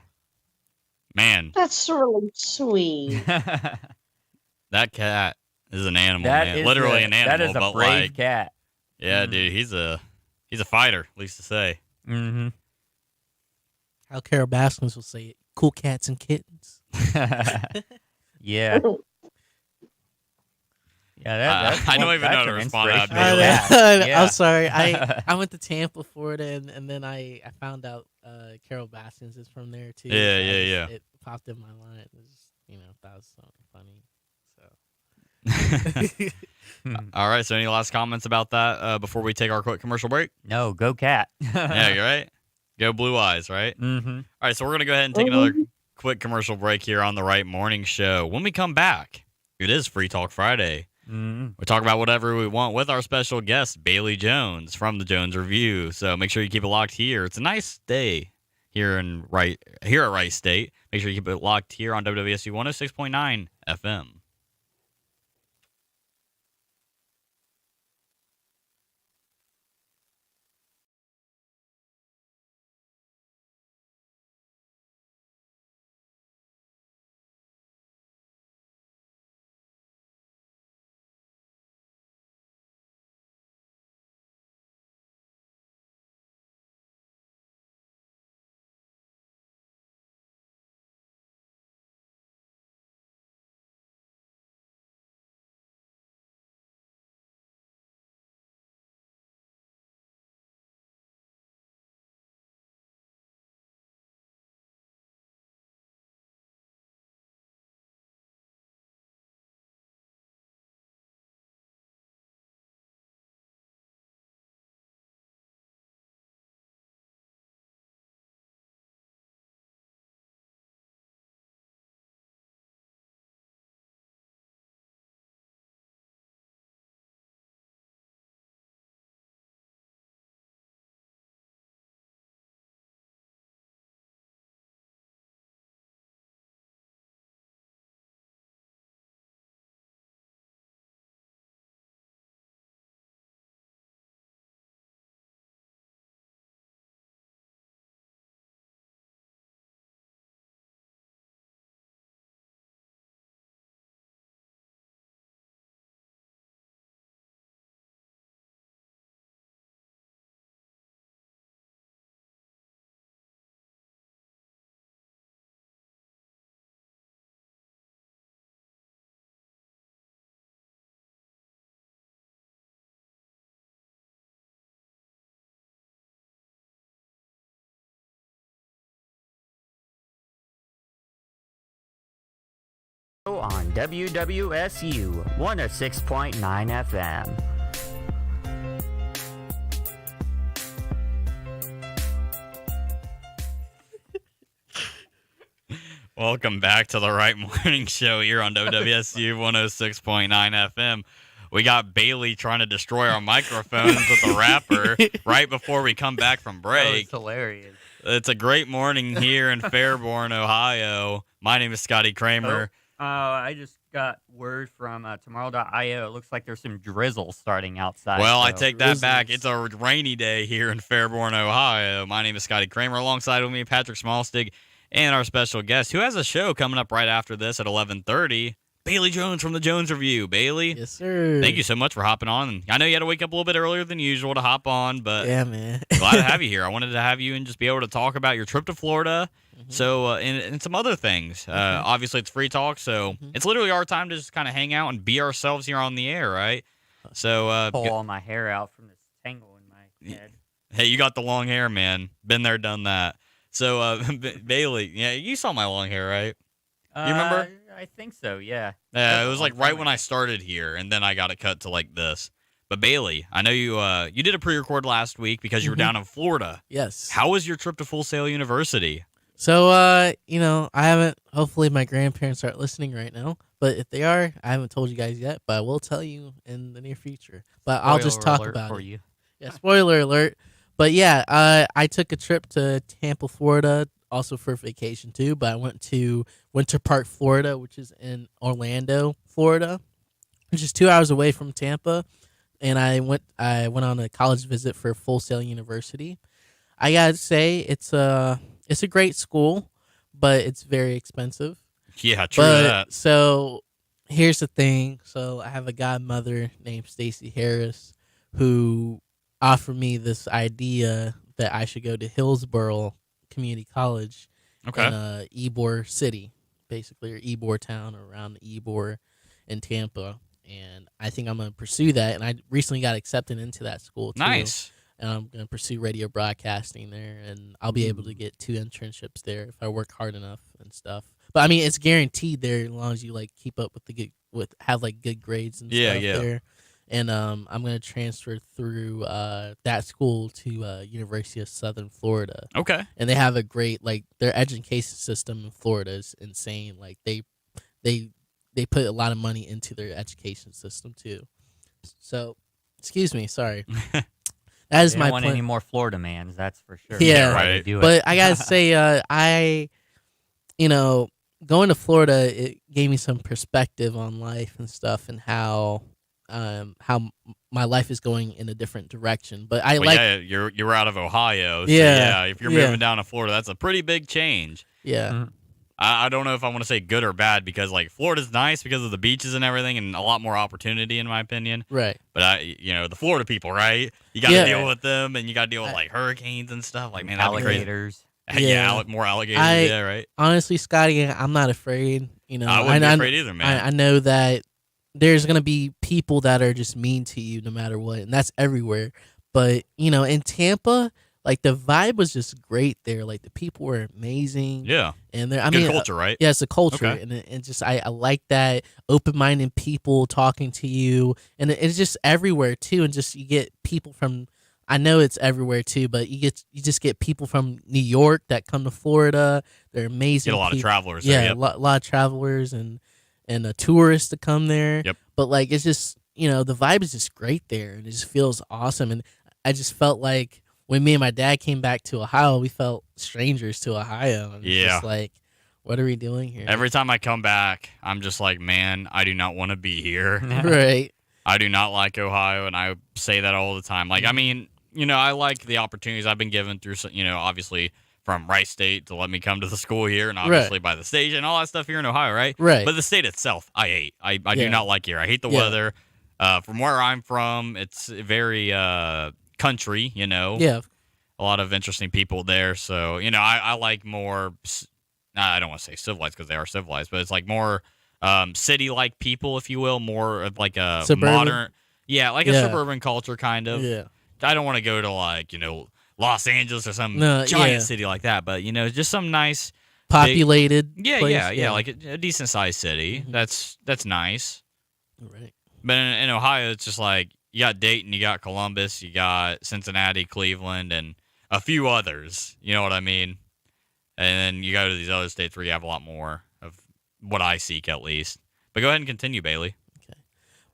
Man, That's really sweet. that cat is an animal, That man. is Literally a- an animal. That is a but brave like, cat. yeah, Mhm. dude, he's a fighter, at least to say. Mm-hmm. How Carol Baskins will say it. Cool cats and kittens. Yeah. Yeah, that's I don't even know that's how to an respond to that, inspirational Bailey. cat. Yeah. I'm sorry. I went to Tampa for it, and then I found out Carol Baskins is from there too. Yeah, so yeah. It popped in my mind. It was just, that was something funny. So All right, so any last comments about that before we take our quick commercial break? No, go cat. Yeah, you're right. Go Blue Eyes, right? Mm-hmm. All right, so we're going to go ahead and take another quick commercial break here on the Right Morning Show. When we come back, it is Free Talk Friday. Mm-hmm. We talk about whatever we want with our special guest, Bailey Jones from the Jones Review. So make sure you keep it locked here. It's a nice day here at Wright State. Make sure you keep it locked here on WWSU 106.9 FM. On WWSU 106.9 FM. Welcome back to the Right Morning Show here on WWSU 106.9 FM. we got Bailey trying to destroy our microphones with a rapper right before we come back from That was break. hilarious. It's a great morning here in Fairborn, Ohio. My name is Scotty Kramer. I just got word from tomorrow.io. It looks like there's some drizzle starting outside. Well, I so- take that back. Drizzles. It's a rainy day here in Fairborn, Ohio. My name is Scotty Kramer. Alongside with me, Patrick Smallstig, and our special guest, who has a show coming up right after this at 11:30. Bailey Jones from the Jones Review. Bailey, Yes, sir. thank you so much for hopping on. I know you had to wake up a little bit earlier than usual to hop on, but Yeah, man. glad to have you here. I wanted to have you and just be able to talk about your trip to Florida. Mhm. So, and some other things. Obviously, it's free talk, so Mhm. it's literally our time to just kind of hang out and be ourselves here on the air, right? So, pull all my hair out from this tangle in my head. hey, you got the long hair, man. Been there, done that. So, Bailey, yeah, you saw my long hair, right? You remember? I think so. Yeah. Yeah, That's it a was long like right time when ago. I started here, and then I got it cut to like this. But Bailey, I know you did a pre-record last week because you were Mhm. down in Florida. Yes. How was your trip to Full Sail University? So, I haven't. Hopefully, my grandparents aren't listening right now. But if they are, I haven't told you guys yet. But I will tell you in the near future. But I'll just Spoiler talk alert about for it. you. Yeah, spoiler alert. But yeah, I took a trip to Tampa, Florida, also for vacation too. But I went to Winter Park, Florida, which is in Orlando, Florida, which is 2 hours away from Tampa. And I went on a college visit for Full Sail University. I gotta say, it's a great school, but it's very expensive. Yeah, true But that. so here's the thing. So I have a godmother named Stacy Harris who offered me this idea that I should go to Hillsborough Community College Okay. in Ybor City, basically, or Ybor Town, or around Ybor in Tampa. And I think I'm going to pursue that. And I recently got accepted into that school too. Nice. And I'm going to pursue radio broadcasting there, and I'll be able to get 2 internships there if I work hard enough and stuff. But I mean, it's guaranteed there as long as you like keep up with have like good grades and Yeah, stuff yeah. there. And I'm going to transfer through that school to University of Southern Florida, Okay. and they have a great their education system in Florida is insane. Like they put a lot of money into their education system too. So, excuse me, sorry. That is They my don't want plan. any more Florida mans, that's for sure. Yeah. That's why they Right. do it. But I gotta say, going to Florida, it gave me some perspective on life and stuff, and how my life is going in a different direction. But I Well, like, yeah, you're out of Ohio. So Yeah, if you're yeah. moving down to Florida, that's a pretty big change. yeah, Mhm. I don't know if I want to say good or bad because like Florida's nice because of the beaches and everything and a lot more opportunity in my opinion. right, But the Florida people, right? You got to Yeah. deal with them and you got to deal with I- like hurricanes and stuff. Like man, that'd be crazy. Alligators. Yeah, Yeah. more alligators. I- yeah, right. honestly, Scotty, I'm not afraid. I wouldn't be afraid either, man. I know that there's gonna be people that are just mean to you no matter what, and that's everywhere. But in Tampa, like the vibe was just great there. Like the people were amazing. Yeah, And good culture, right? yeah, it's a culture, Okay. and just I like that open-minded people talking to you, and it's just everywhere too. And just you get people from, I know it's everywhere too, but you just get people from New York that come to Florida. They're amazing. Get a lot of people. travelers. Yeah, there, yep. a lot of travelers and tourists to come there. Yep. But like it's just the vibe is just great there, and it just feels awesome. And I just felt like when me and my dad came back to Ohio, we felt strangers to Ohio. And it's Yeah. just like, what are we doing here? Every time I come back, I'm just like, man, I do not want to be here. Right. I do not like Ohio, and I say that all the time. Like, I mean, I like the opportunities I've been given through, obviously from Wright State to let me come to the school here, and obviously by the station, all that stuff here in Ohio, right? Right. But the state itself, I hate. I do Yeah. not like here. I hate the Yeah. weather. From where I'm from, it's very country, Yeah. a lot of interesting people there. So, I like more, I don't want to say civilized because they are civilized, but it's like more city-like people, if you will, more of like a Suburban? modern, like a Yeah. suburban culture kind of. Yeah. I don't want to go to like, Los Angeles or some No, giant yeah. city like that, but, just some nice, Populated. yeah, place. yeah, like a decent sized city. Mhm. That's nice. Right. But in Ohio, it's just like you got Dayton, you got Columbus, you got Cincinnati, Cleveland, and a few others. You know what I mean? And then you go to these other states where you have a lot more of what I seek, at least. But go ahead and continue, Bailey.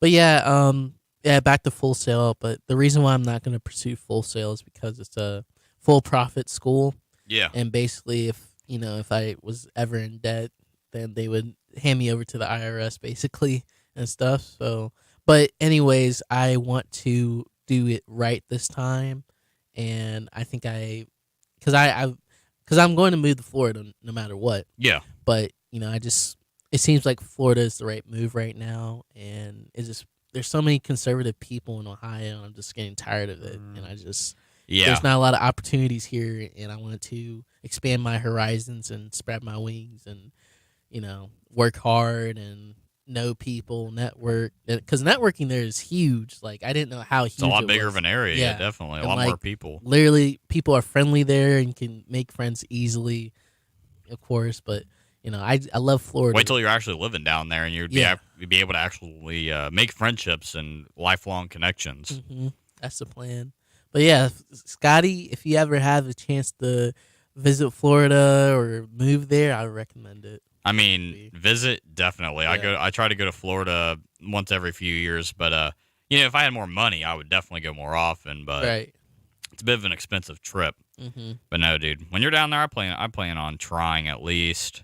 But yeah, back to Full Sail. But the reason why I'm not going to pursue Full Sail is because it's a full profit school, Yeah. and basically, if I was ever in debt, then they would hand me over to the IRS, basically, and stuff. So, but anyways, I want to do it right this time, and I think because I'm going to move to Florida no matter what. Yeah. But it seems like Florida is the right move right now, and it's just there's so many conservative people in Ohio, and I'm just getting tired of it, and Yeah. there's not a lot of opportunities here, and I wanted to expand my horizons and spread my wings, and work hard and know people, network, because networking there is huge. Like I didn't know how huge It's a lot it bigger was. of an area. Yeah, definitely. A And, lot like, more people. Literally, people are friendly there and can make friends easily, of course. But I love Florida. Wait till you're actually living down there, and you'd be able to actually make friendships and lifelong connections. That's the plan. But yeah, Scotty, if you ever have a chance to visit Florida or move there, I would recommend it. I mean, visit definitely. Yeah. I try to go to Florida once every few years, but if I had more money, I would definitely go more often. But Right. it's a bit of an expensive trip. Mm-hmm. But no, dude, when you're down there, I plan on trying at least.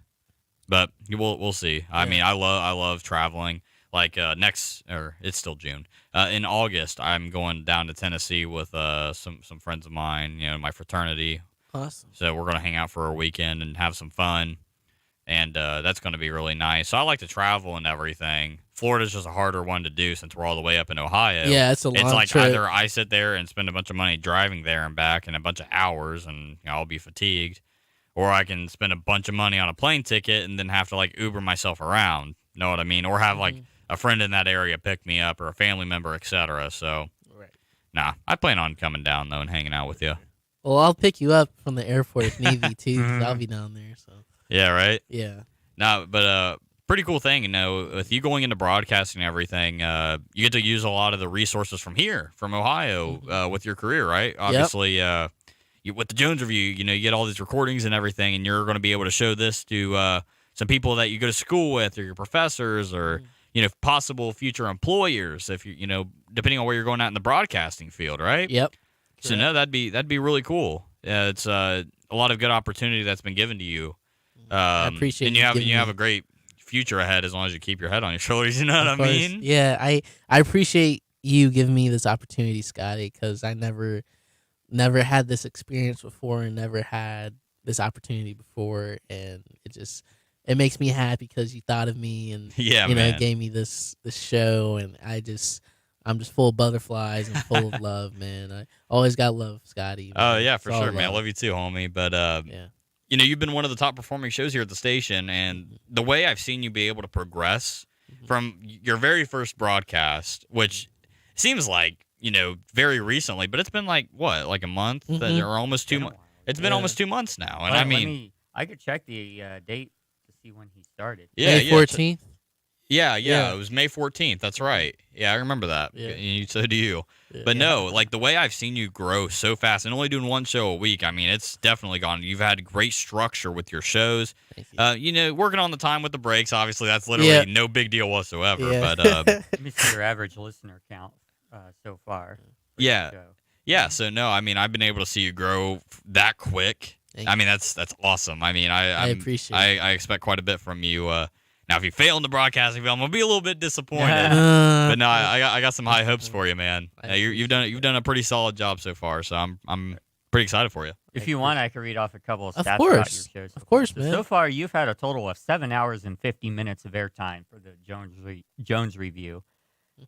But we'll see. I mean, I love traveling. Like it's still June. In August, I'm going down to Tennessee with some friends of mine. My fraternity. Awesome. So we're gonna hang out for a weekend and have some fun. And that's going to be really nice. So I like to travel and everything. Florida's just a harder one to do since we're all the way up in Ohio. Yeah, it's a long It's like trip. either I sit there and spend a bunch of money driving there and back and a bunch of hours and I'll be fatigued, or I can spend a bunch of money on a plane ticket and then have to like Uber myself around. Know what I mean? Or have like a friend in that area pick me up or a family member, etc. So, Right. nah, I plan on coming down though and hanging out with you. Well, I'll pick you up from the airport if need be too. 'Cause I'll be down there. So Yeah, right. yeah. No, but pretty cool thing, with you going into broadcasting and everything, you get to use a lot of the resources from here, from Ohio, with your career, right? Obviously, with the Jones Review, you get all these recordings and everything, and you're going to be able to show this to some people that you go to school with, or your professors, or possible future employers, if depending on where you're going out in the broadcasting field, right? Yep. So no, that'd be really cool. It's a lot of good opportunity that's been given to you. I appreciate and you you have giving a me- great future ahead as long as you keep your head on your shoulders. You know what I Of course. mean? Yeah, I appreciate you giving me this opportunity, Scotty, because I never had this experience before and never had this opportunity before, and it makes me happy because you thought of me and Yeah, man. gave me this show, and I'm just full of butterflies and full of love, man. I always got love, Scotty. Oh man. yeah, It's for all sure, man. I love. love you too, homie. But Yeah. you've been one of the top performing shows here at the station, and the way I've seen you be able to progress from your very first broadcast, which seems like very recently, but it's been like what, like a month, Mhm. or almost 2 months. It's been Yeah. almost 2 months now, and Well, I mean, I could check the date to see when he started. yeah, May 14th. Yeah, Yeah. it was May 14th. That's right. Yeah, I remember that. Yeah. And so do you. Yeah. But no, like the way I've seen you grow so fast and only doing one show a week, I mean, it's definitely gone. You've had great structure with your shows. Thank you. Working on the time with the breaks, obviously, that's literally no big deal whatsoever. Yeah. But Let me see your average listener count so far. for Yeah. the show. yeah, so no, I mean, I've been able to see you grow that quick. Thank I you. mean, that's awesome. I mean, I appreciate I expect quite a bit from you. Now, if you fail in the broadcasting field, I'm gonna be a little bit disappointed. Uh, But no, I got some high hopes for you, man. I You've done a pretty solid job so far, so I'm pretty excited for you. If you want, I could read off a couple of Of stats about course. your shows. Of course, So, man. so far, you've had a total of 7 hours and 50 minutes of airtime for the Jones Review,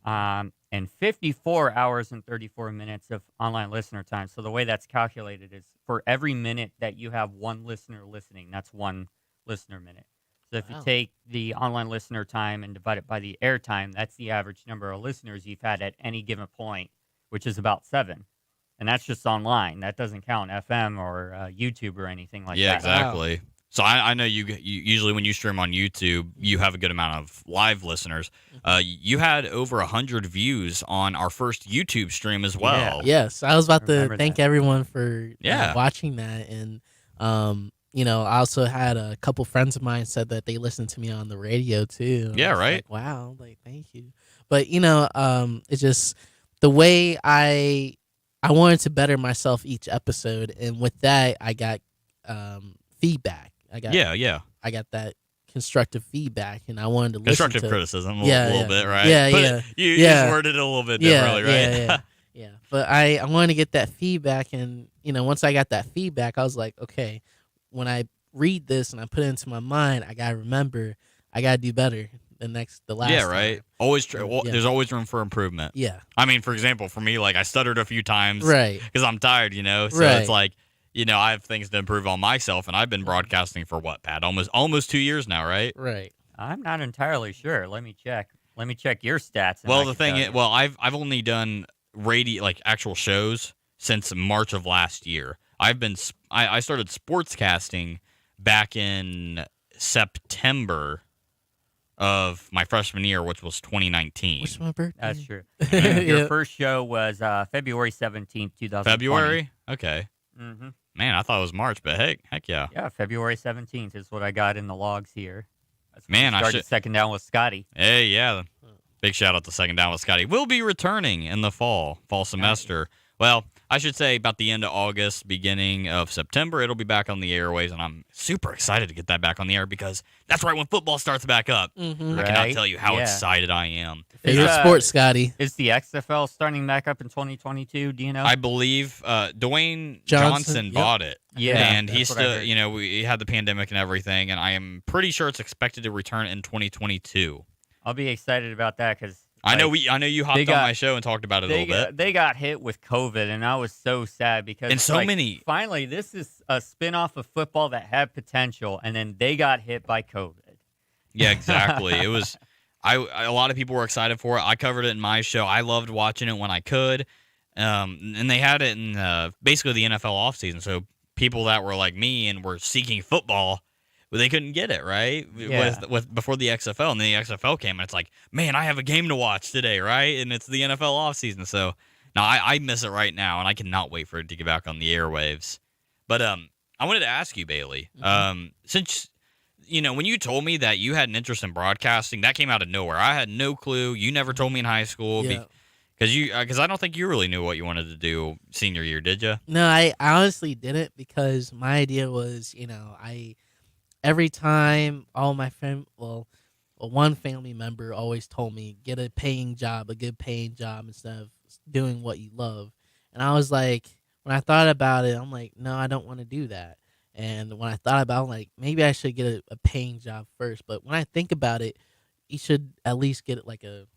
and 54 hours and 34 minutes of online listener time. So the way that's calculated is for every minute that you have one listener listening, that's one listener minute. So if you Wow. take the online listener time and divide it by the airtime, that's the average number of listeners you've had at any given point, which is about 7. And that's just online. That doesn't count FM or YouTube or anything like Yeah, that. exactly. So I know you usually when you stream on YouTube, you have a good amount of live listeners. You had over 100 views on our first YouTube stream as well. Yes, I was about to Remember thank that. everyone for Yeah. watching that, and I also had a couple friends of mine said that they listened to me on the radio too. Yeah, I was right. like, wow, like thank you. but it's just the way I wanted to better myself each episode, and with that, I got feedback. Yeah. I got that constructive feedback, and I wanted to listen Constructive to criticism, a Yeah, little yeah. bit, right? Yeah, But yeah. you Yeah. just worded it a little bit differently, right? Yeah. But I wanted to get that feedback, and once I got that feedback, I was like, okay, when I read this and I put it into my mind, I gotta remember, I gotta do better the last Yeah, right. time. Always, Yeah. there's always room for improvement. Yeah, I mean, for example, for me, like I stuttered a few times right. because I'm tired, So Right. it's like, I have things to improve on myself, and I've been broadcasting for what, Pat? Almost 2 years now, right? Right. I'm not entirely sure. Let me check. Let me check your stats. and Well, I the can thing tell is, you. well, I've only done radio, like actual shows, since March of last year. I started sportscasting back in September of my freshman year, which was 2019. What's my birthday? That's true. And your Yeah. first show was February 17th, 2020. February? Okay. Mm-hmm. Man, I thought it was March, but heck yeah. Yeah, February 17th is what I got in the logs here. That's when Man, I I started should- second down with Scotty. Hey, yeah. Big shout out to Second Down with Scotty. We'll be returning in the fall semester. Well, I should say about the end of August, beginning of September, it'll be back on the airways, and I'm super excited to get that back on the air because that's right when football starts back up. Mm-hmm. I cannot Right? tell you how Yeah. excited I am. Favorite Is, sport, Scotty. Is the XFL starting back up in 2022? Do you know? I believe Dwayne Johnson, Johnson yep. bought it. yeah, and that's he's what I still, heard. we had the pandemic and everything, and I am pretty sure it's expected to return in 2022. I'll be excited about that because I know you hopped they on got- my show and talked about it a little bit. They got hit with COVID, and I was so sad because And so like, many- Finally, this is a spin-off of football that had potential, and then they got hit by COVID. Yeah, exactly. It was. A lot of people were excited for it. I covered it in my show. I loved watching it when I could. And they had it in basically the NFL offseason. So people that were like me and were seeking football, well, they couldn't get it, right? Yeah. With before the XFL, and then the XFL came, and it's like, man, I have a game to watch today, right? And it's the NFL offseason. So now I miss it right now, and I cannot wait for it to get back on the airwaves. But I wanted to ask you, Bailey, since when you told me that you had an interest in broadcasting, that came out of nowhere. I had no clue. You never told me in high school Yeah. because I don't think you really knew what you wanted to do senior year, did you? No, I honestly didn't, because my idea was, every time all my one family member always told me, get a paying job, a good paying job, instead of doing what you love. And I was like, when I thought about it, I'm like, no, I don't want to do that. And when I thought about it, I'm like, maybe I should get a paying job first. But when I think about it, you should at least get like a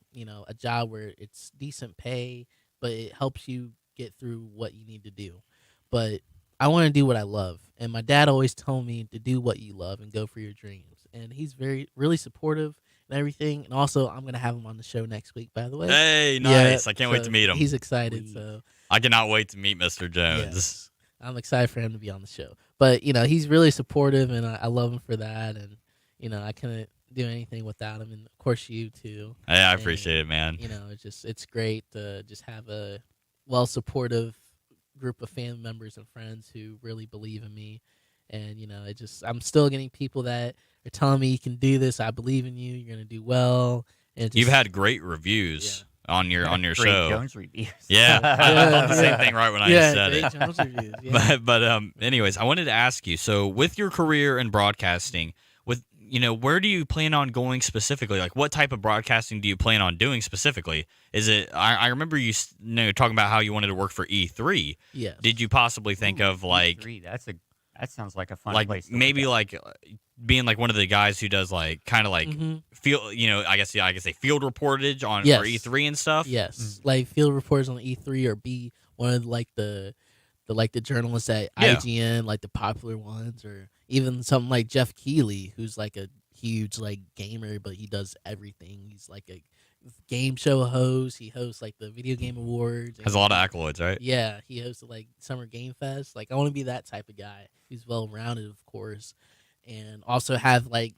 job where it's decent pay, but it helps you get through what you need to do. But I want to do what I love. And my dad always told me to do what you love and go for your dreams. And he's really supportive and everything. And also, I'm going to have him on the show next week, by the way. Hey, Yeah, nice! I can't wait so to meet him. He's excited, so I cannot wait to meet Mr. Jones. yes, I'm excited for him to be on the show. But, he's really supportive, and I love him for that. And, I couldn't do anything without him. And, of course, you, too. Hey, I appreciate it, man. It's great to just have a supportive group of family members and friends who really believe in me. And, I'm still getting people that are telling me, you can do this. I believe in you. You're going to do well. And You've had great reviews on your Great show. Jones reviews. Yeah, I thought the same thing right when I just said great it. Jones reviews. Yeah. But anyways, I wanted to ask you. So, with your career in broadcasting, where do you plan on going specifically? Like, what type of broadcasting do you plan on doing specifically? Is it? I remember you talking about how you wanted to work for E3. Yes. Did you possibly think of like E3, that sounds like a fun like place. To maybe look like being like one of the guys who does like kind of like Mhm. field, I guess say field reportage on Yes. for E3 and stuff. Yes, like field reporters on E3, or be one of like the journalists at Yeah. IGN, like the popular ones, or even something like Jeff Keighley, who's like a huge like gamer, but he does everything. He's like a game show host. He hosts like the video game awards. Has a lot of accolades, right? Yeah, he hosted like Summer Game Fest. Like, I want to be that type of guy. He's well rounded, of course, and also have like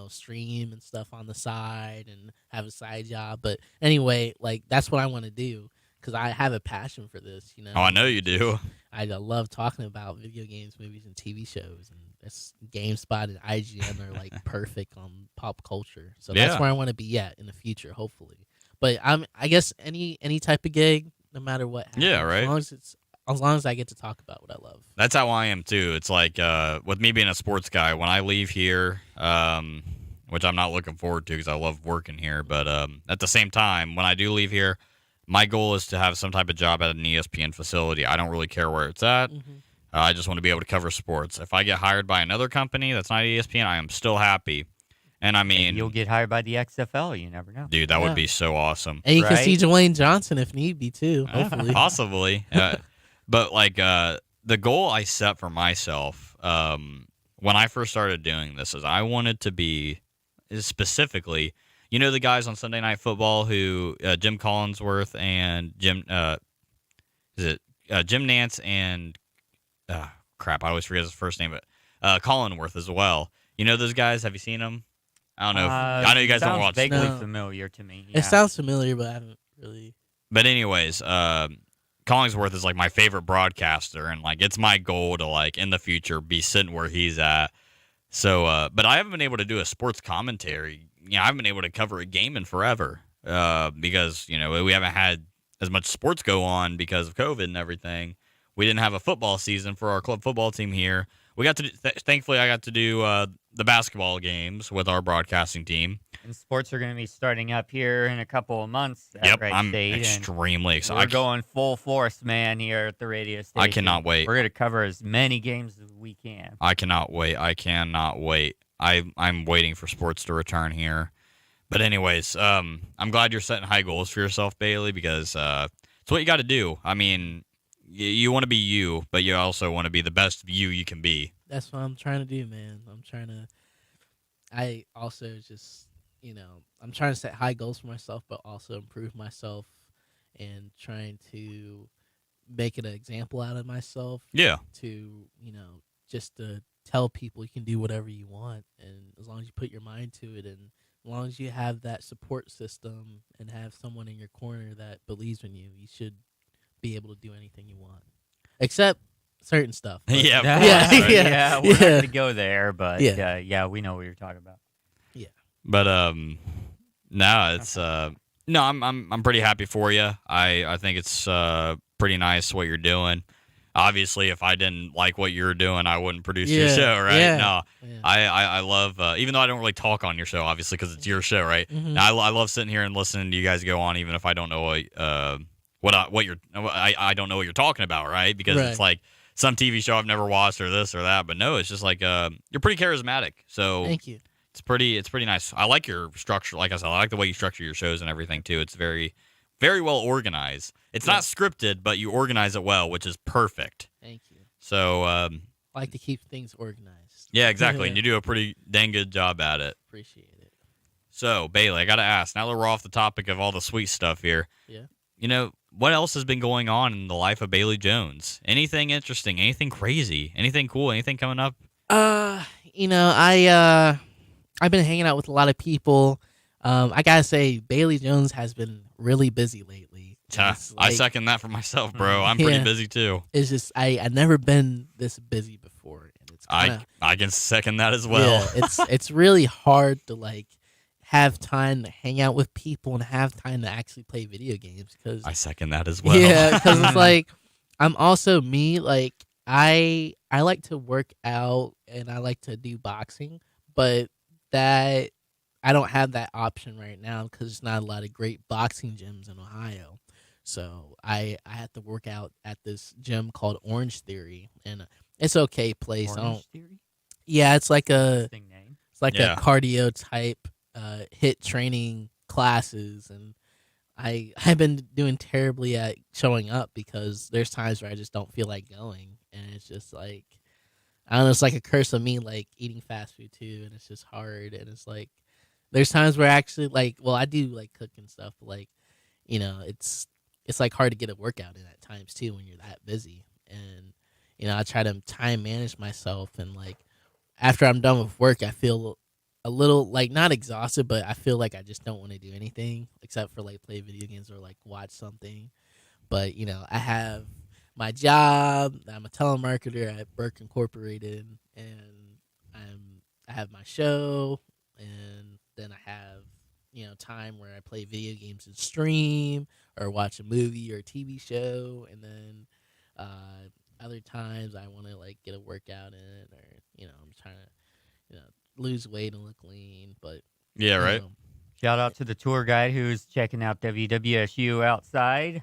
stream and stuff on the side and have a side job. But anyway, like that's what I want to do, because I have a passion for this. Oh, I know you do. I love talking about video games, movies, and TV shows, and that's GameSpot and IGN are like perfect on pop culture. So that's Yeah. where I want to be at in the future, hopefully. But I guess any type of gig, no matter what happens, Yeah, right. as long as I get to talk about what I love. That's how I am too. It's like with me being a sports guy, when I leave here, which I'm not looking forward to because I love working here, but at the same time, when I do leave here, my goal is to have some type of job at an ESPN facility. I don't really care where it's at. Hmm. I just want to be able to cover sports. If I get hired by another company that's not ESPN, I am still happy. And I mean, You'll get hired by the XFL. You never know. dude, that would Yeah. be so awesome. And you can see Right? Dwayne Johnson if need be too. Hopefully, Possibly. But like the goal I set for myself when I first started doing this is I wanted to be specifically, you know, the guys on Sunday Night Football who Jim Collinsworth and Jim Nance and crap, I always forget his first name, but Collinworth as well. You know those guys? Have you seen them? I don't know. I know you guys don't sounds watch. vaguely No. familiar to me. it sounds familiar, but I haven't really. But anyways, Collingsworth is like my favorite broadcaster, and like it's my goal to like in the future be sitting where he's at. So, but I haven't been able to do a sports commentary. You know, I haven't been able to cover a game in forever because you know we haven't had as much sports go on because of COVID and everything. We didn't have a football season for our club football team here. We got to thankfully I got to do the basketball games with our broadcasting team. And sports are going to be starting up here in a couple of months at Yep, Wright I'm State. and extremely We're excited. going full force, man, here at the radio station. I cannot wait. We're going to cover as many games as we can. I cannot wait. I cannot wait. I'm waiting for sports to return here. But anyways, I'm glad you're setting high goals for yourself, Bailey, because it's what you got to do. I mean, you want to be you, but you also want to be the best you can be. That's what I'm trying to do, man. I also just, I'm trying to set high goals for myself, but also improve myself and trying to make an example out of myself Yeah. to, just to tell people you can do whatever you want. And as long as you put your mind to it and as long as you have that support system and have someone in your corner that believes in you, you should be able to do anything you want. Except certain stuff. But Yeah. of Yeah, course, right? yeah, we're not Yeah. going to go there, but Yeah. yeah, we know what you're talking about. But no, it's no, I'm pretty happy for you. I think it's pretty nice what you're doing. Obviously, if I didn't like what you were doing, I wouldn't produce your Yeah, show, right? yeah, No, yeah. I love even though I don't really talk on your show, obviously, because it's your show, right? Mhm. I love sitting here and listening to you guys go on, even if I don't know what you're I don't know what you're talking about, right? Because it's Right. like some TV show I've never watched or this or that, but no, it's just like you're pretty charismatic, so Thank you. it's pretty nice. I like your structure. Like I said, I like the way you structure your shows and everything too. It's very, very well organized. It's not scripted, but you organize it well, which is perfect. Thank you. So, I like to keep things organized. yeah, exactly. And you do a pretty dang good job at it. Appreciate it. So, Bailey, I got to ask, now that we're off the topic of all the sweet stuff here, Yeah. what else has been going on in the life of Bailey Jones? Anything interesting? Anything crazy? Anything cool? Anything coming up? I've been hanging out with a lot of people. I gotta say, Bailey Jones has been really busy lately. It's I like- second that for myself, bro. I'm pretty Yeah. busy too. It's just I've never been this busy before, and it's kinda, I can second that as well. yeah, it's really hard to like have time to hang out with people and have time to actually play video games because I second that as well. yeah, because it's like I'm also me. Like I like to work out and I like to do boxing, but that I don't have that option right now because there's not a lot of great boxing gyms in Ohio. So I have to work out at this gym called Orange Theory, and it's okay place. I don't. Orange Theory? Yeah, it's like a Interesting name. it's like Yeah. a cardio type hit training classes, and I've been doing terribly at showing up because there's times where I just don't feel like going, and it's just like I don't know, it's like a curse of me like eating fast food too, and it's just hard, and it's like there's times where I actually like I do like cook and stuff, but like it's like hard to get a workout in at times too when you're that busy, and I try to time manage myself, and like after I'm done with work, I feel a little like not exhausted, but I feel like I just don't want to do anything except for like play video games or like watch something. But I have my job. I'm a telemarketer at Burke Incorporated, and I have my show, and then I have time where I play video games and stream or watch a movie or a TV show, and then other times I want to like get a workout in, or I'm trying to lose weight and look lean. But Yeah, right. Shout out to the tour guide who's checking out WWSU outside.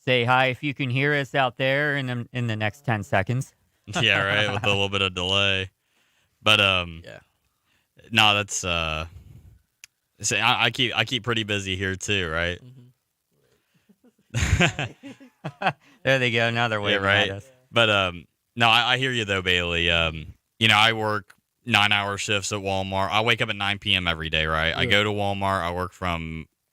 Say hi if you can hear us out there in the next 10 seconds. Yeah, right. With a little bit of delay, but Yeah. no, that's say I keep pretty busy here too, right? There they go. Now they're Yeah, waving right. at us. But no, I hear you though, Bailey. I work 9-hour shifts at Walmart. I wake up at 9 p.m. every day, right? I go to Walmart.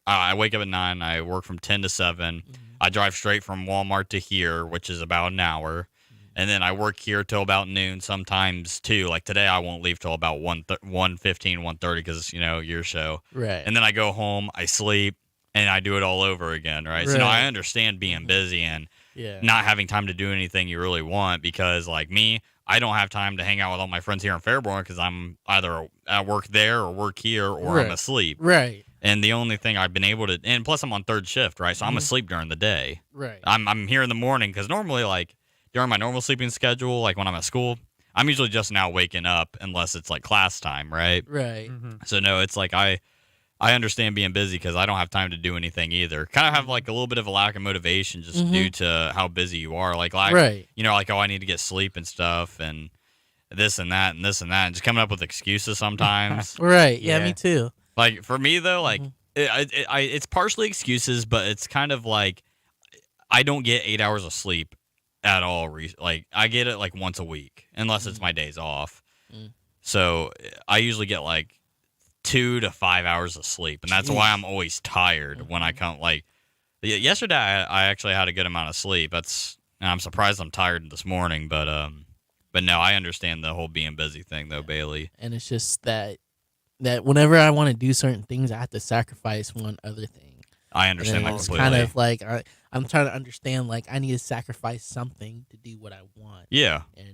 I wake up at 9. I work from 10 to 7. I drive straight from Walmart to here, which is about an hour. And then I work here till about noon, sometimes 2. Like today, I won't leave till about 1:15, 1:30 because, your show. Right. And then I go home, I sleep, and I do it all over again, right? So, I understand being busy and not having time to do anything you really want because, like me, I don't have time to hang out with all my friends here in Fairborn because I'm either at work there or work here or I'm asleep. Right. And the only thing I've been able to, and plus I'm on third shift, right? So I'm asleep during the day. Right. I'm here in the morning because normally, like, during my normal sleeping schedule, like when I'm at school, I'm usually just now waking up unless it's like class time, right? Right. So no, it's like I understand being busy because I don't have time to do anything either. Kind of have like a little bit of a lack of motivation just due to how busy you are. Like, right. Like, oh, I need to get sleep and stuff and this and that and this and that. And just coming up with excuses sometimes. Right. Yeah, me too. Like, for me, though, like, it's partially excuses, but it's kind of like I don't get 8 hours of sleep at all. Like, I get it like once a week, unless it's my days off. So I usually get like 2 to 5 hours of sleep, and that's why I'm always tired when I come. Like, yesterday, I actually had a good amount of sleep. And I'm surprised I'm tired this morning, but no, I understand the whole being busy thing, though, Bailey. And it's just that whenever I want to do certain things, I have to sacrifice one other thing. I understand that it's completely. kind of like I'm trying to understand, like, I need to sacrifice something to do what I want. Yeah. And,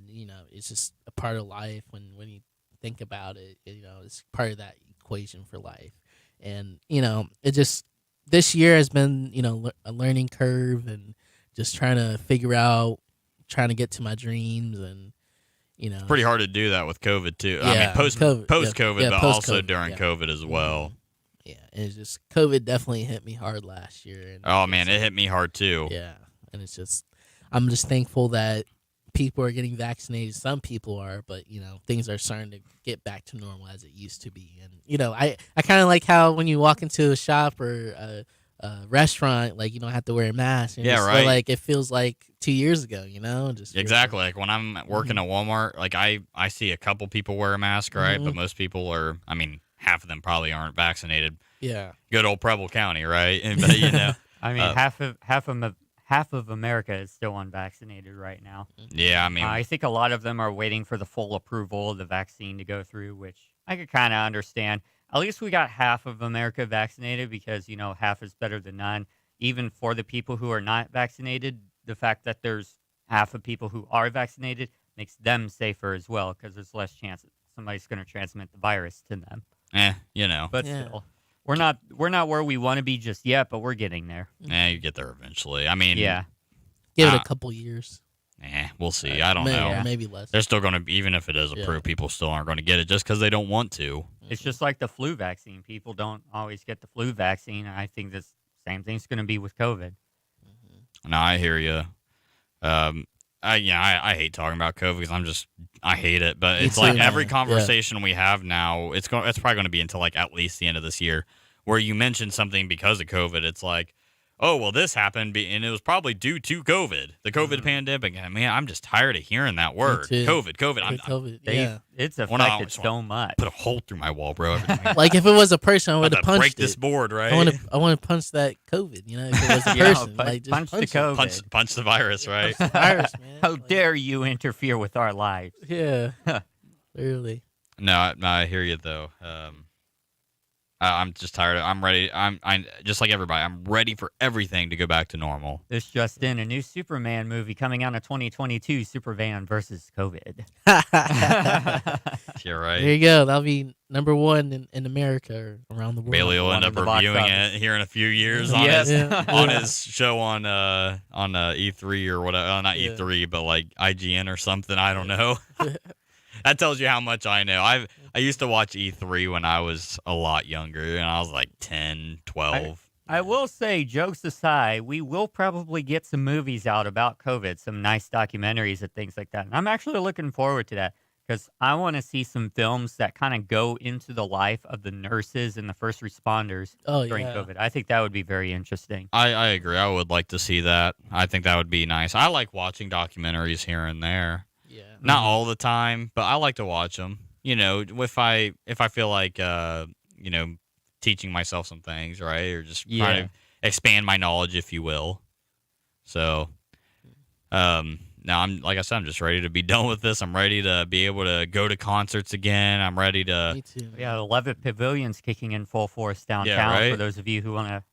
it's just a part of life when you think about it, it's part of that equation for life. And, it just, this year has been, a learning curve and just trying to get to my dreams and, It's pretty hard to do that with COVID, too. Yeah, I mean, post-COVID, but also post-COVID, during COVID as well. Yeah, and it's just COVID definitely hit me hard last year. And Oh, man, it hit me hard, too. Yeah, and it's just, I'm just thankful that people are getting vaccinated. Some people are, but, things are starting to get back to normal as it used to be. And, I kind of like how when you walk into a shop or a restaurant, like, you don't have to wear a mask. Yeah, right. Like, it feels like 2 years ago, just Exactly. Like when I'm working at Walmart, like I see a couple people wear a mask, right? But most people are, I mean, half of them probably aren't vaccinated. Yeah. Good old Preble County, right? But, I mean, half of America is still unvaccinated right now. Yeah, I mean, I think a lot of them are waiting for the full approval of the vaccine to go through, which I could kind of understand. At least we got half of America vaccinated because, half is better than none. Even for the people who are not vaccinated, the fact that there's half of people who are vaccinated makes them safer as well because there's less chance that somebody's going to transmit the virus to them. But still, we're not where we want to be just yet, but we're getting there. You get there eventually. I mean, give it a couple years. We'll see. I don't know. Maybe less. They're still going to, even if it is approved, people still aren't going to get it just because they don't want to. It's just like the flu vaccine. People don't always get the flu vaccine. And I think the same thing's going to be with COVID. No, I hear you. I hate talking about COVID because I hate it. But it's like every conversation we have now, it's probably going to be until like at least the end of this year, where you mention something because of COVID. It's like, oh, well, this happened, and it was probably due to COVID, the COVID pandemic. And man, I'm just tired of hearing that word, COVID. COVID. It's affected so much. Put a hole through my wall, bro. Like if it was a person, I would have punched break it. this board, right? I want to punch that COVID. If it was a person, like just punch the COVID. Punch the virus, right? Punch the virus, man. How dare you interfere with our lives? Yeah, literally. No, I hear you though. I'm just tired. I'm ready. I'm just like everybody. I'm ready for everything to go back to normal. This just in: a new Superman movie coming out in 2022, Superman versus COVID. You're right. There you go. That'll be number one in America or around the world. Bailey will One end in up the box reviewing office. it here in a few years Yes. on his show on E3 or whatever. Not Yeah. E3, but like IGN or something. I don't know. That tells you how much I know. I used to watch E3 when I was a lot younger, and I was like 10, 12. I will say, jokes aside, we will probably get some movies out about COVID, some nice documentaries and things like that. And I'm actually looking forward to that because I want to see some films that kind of go into the life of the nurses and the first responders during COVID. I think that would be very interesting. I agree. I would like to see that. I think that would be nice. I like watching documentaries here and there. Yeah. Not all the time, but I like to watch them. You know, if I feel like teaching myself some things, right, or just trying to expand my knowledge, if you will. So, now I'm like I said, I'm just ready to be done with this. I'm ready to be able to go to concerts again. I'm ready to. Me too. Yeah, the Levitt Pavilion's kicking in full force downtown. Yeah, right? For those of you who want to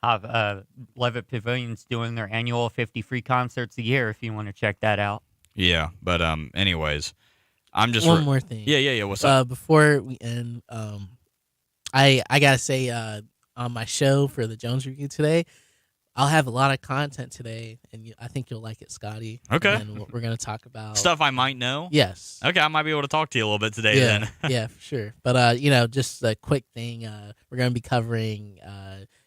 have Levitt Pavilion's doing their annual 50 free concerts a year, if you want to check that out. Yeah, but anyways, I'm just one more thing. Yeah. What's up? Before we end, I gotta say, on my show for the Jones Review today, I'll have a lot of content today, and I think you'll like it, Scotty. Okay. And we're gonna talk about Stuff I might know. Yes. Okay, I might be able to talk to you a little bit today Yeah. then. Yeah, for sure. But just a quick thing. We're gonna be covering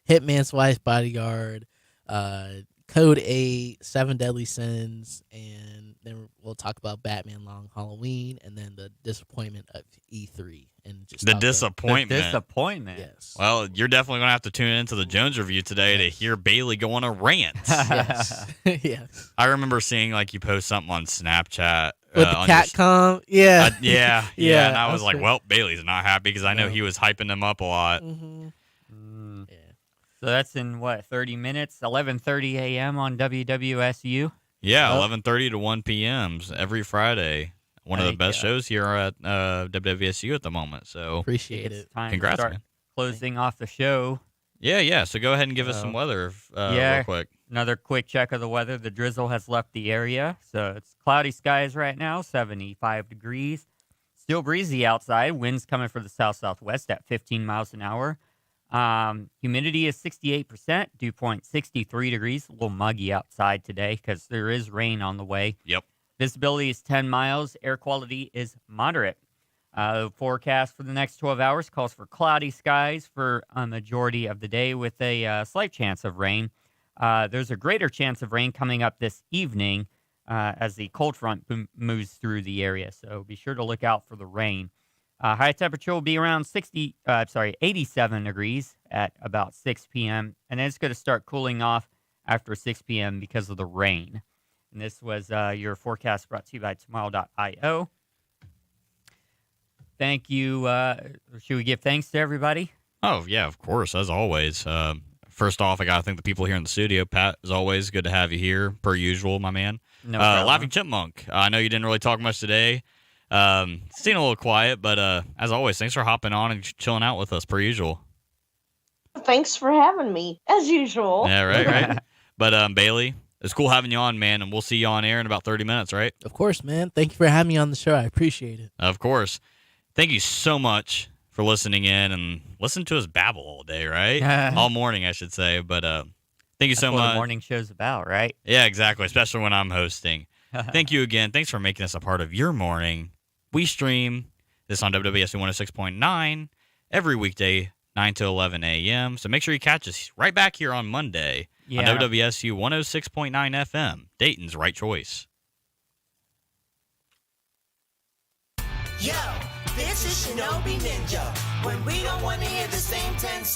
Hitman's Wife's Bodyguard, Code 8, 7 Deadly Sins, and then we'll talk about Batman Long Halloween, and then the disappointment of E3, and just The talk disappointment. Disappointment. Yes. Well, you're definitely gonna have to tune into the Jones Review today to hear Bailey go on a rant. Yes. Yes. I remember seeing like you post something on Snapchat With the on Catcom. Yeah. yeah, Yeah, and I was that's like, true. well, Bailey's not happy because I know No. he was hyping them up a lot. Mm-hmm. Mm. Yeah. So that's in, 30 minutes? 11:30 a.m. on WWSU? Yeah, Yep. 11:30 to 1 p.m. every Friday. One of the Heck best yeah. shows here at WWSU at the moment. So Appreciate It's it. time congrats, to start man. closing off the show. Yeah. So go ahead and give us some weather real quick. Another quick check of the weather. The drizzle has left the area, so it's cloudy skies right now, 75 degrees. Still breezy outside. Winds coming from the south-southwest at 15 miles an hour. Humidity is 68%. Dew point 63 degrees. A little muggy outside today because there is rain on the way. Yep. Visibility is 10 miles. Air quality is moderate. The forecast for the next 12 hours calls for cloudy skies for a majority of the day with a slight chance of rain. There's a greater chance of rain coming up this evening as the cold front moves through the area. So be sure to look out for the rain. High temperature will be around 87 degrees at about 6 p.m. And then it's going to start cooling off after 6 p.m. because of the rain. And this was your forecast brought to you by tomorrow.io. Thank you. Should we give thanks to everybody? Oh, yeah, of course, as always. First off, I got to thank the people here in the studio. Pat, as always, good to have you here, per usual, my man. No problem. Laughing Chipmunk, I know you didn't really talk much today. Seemed a little quiet, but as always, thanks for hopping on and chilling out with us, per usual. Thanks for having me, as usual. Yeah, right. But Bailey, it's cool having you on, man, and we'll see you on air in about 30 minutes, right? Of course, man. Thank you for having me on the show. I appreciate it. Of course. Thank you so much for listening in and listening to us babble all day, right? All morning, I should say. But thank you so That's what much. the morning show's about, right? Yeah, exactly, especially when I'm hosting. Thank you again. Thanks for making us a part of your morning. We stream this on WWSU 106.9 every weekday, 9 to 11 a.m. So make sure you catch us right back here on Monday on WWSU 106.9 FM, Dayton's right choice. Yo, this is Shinobi Ninja. When we don't want to hear the same 10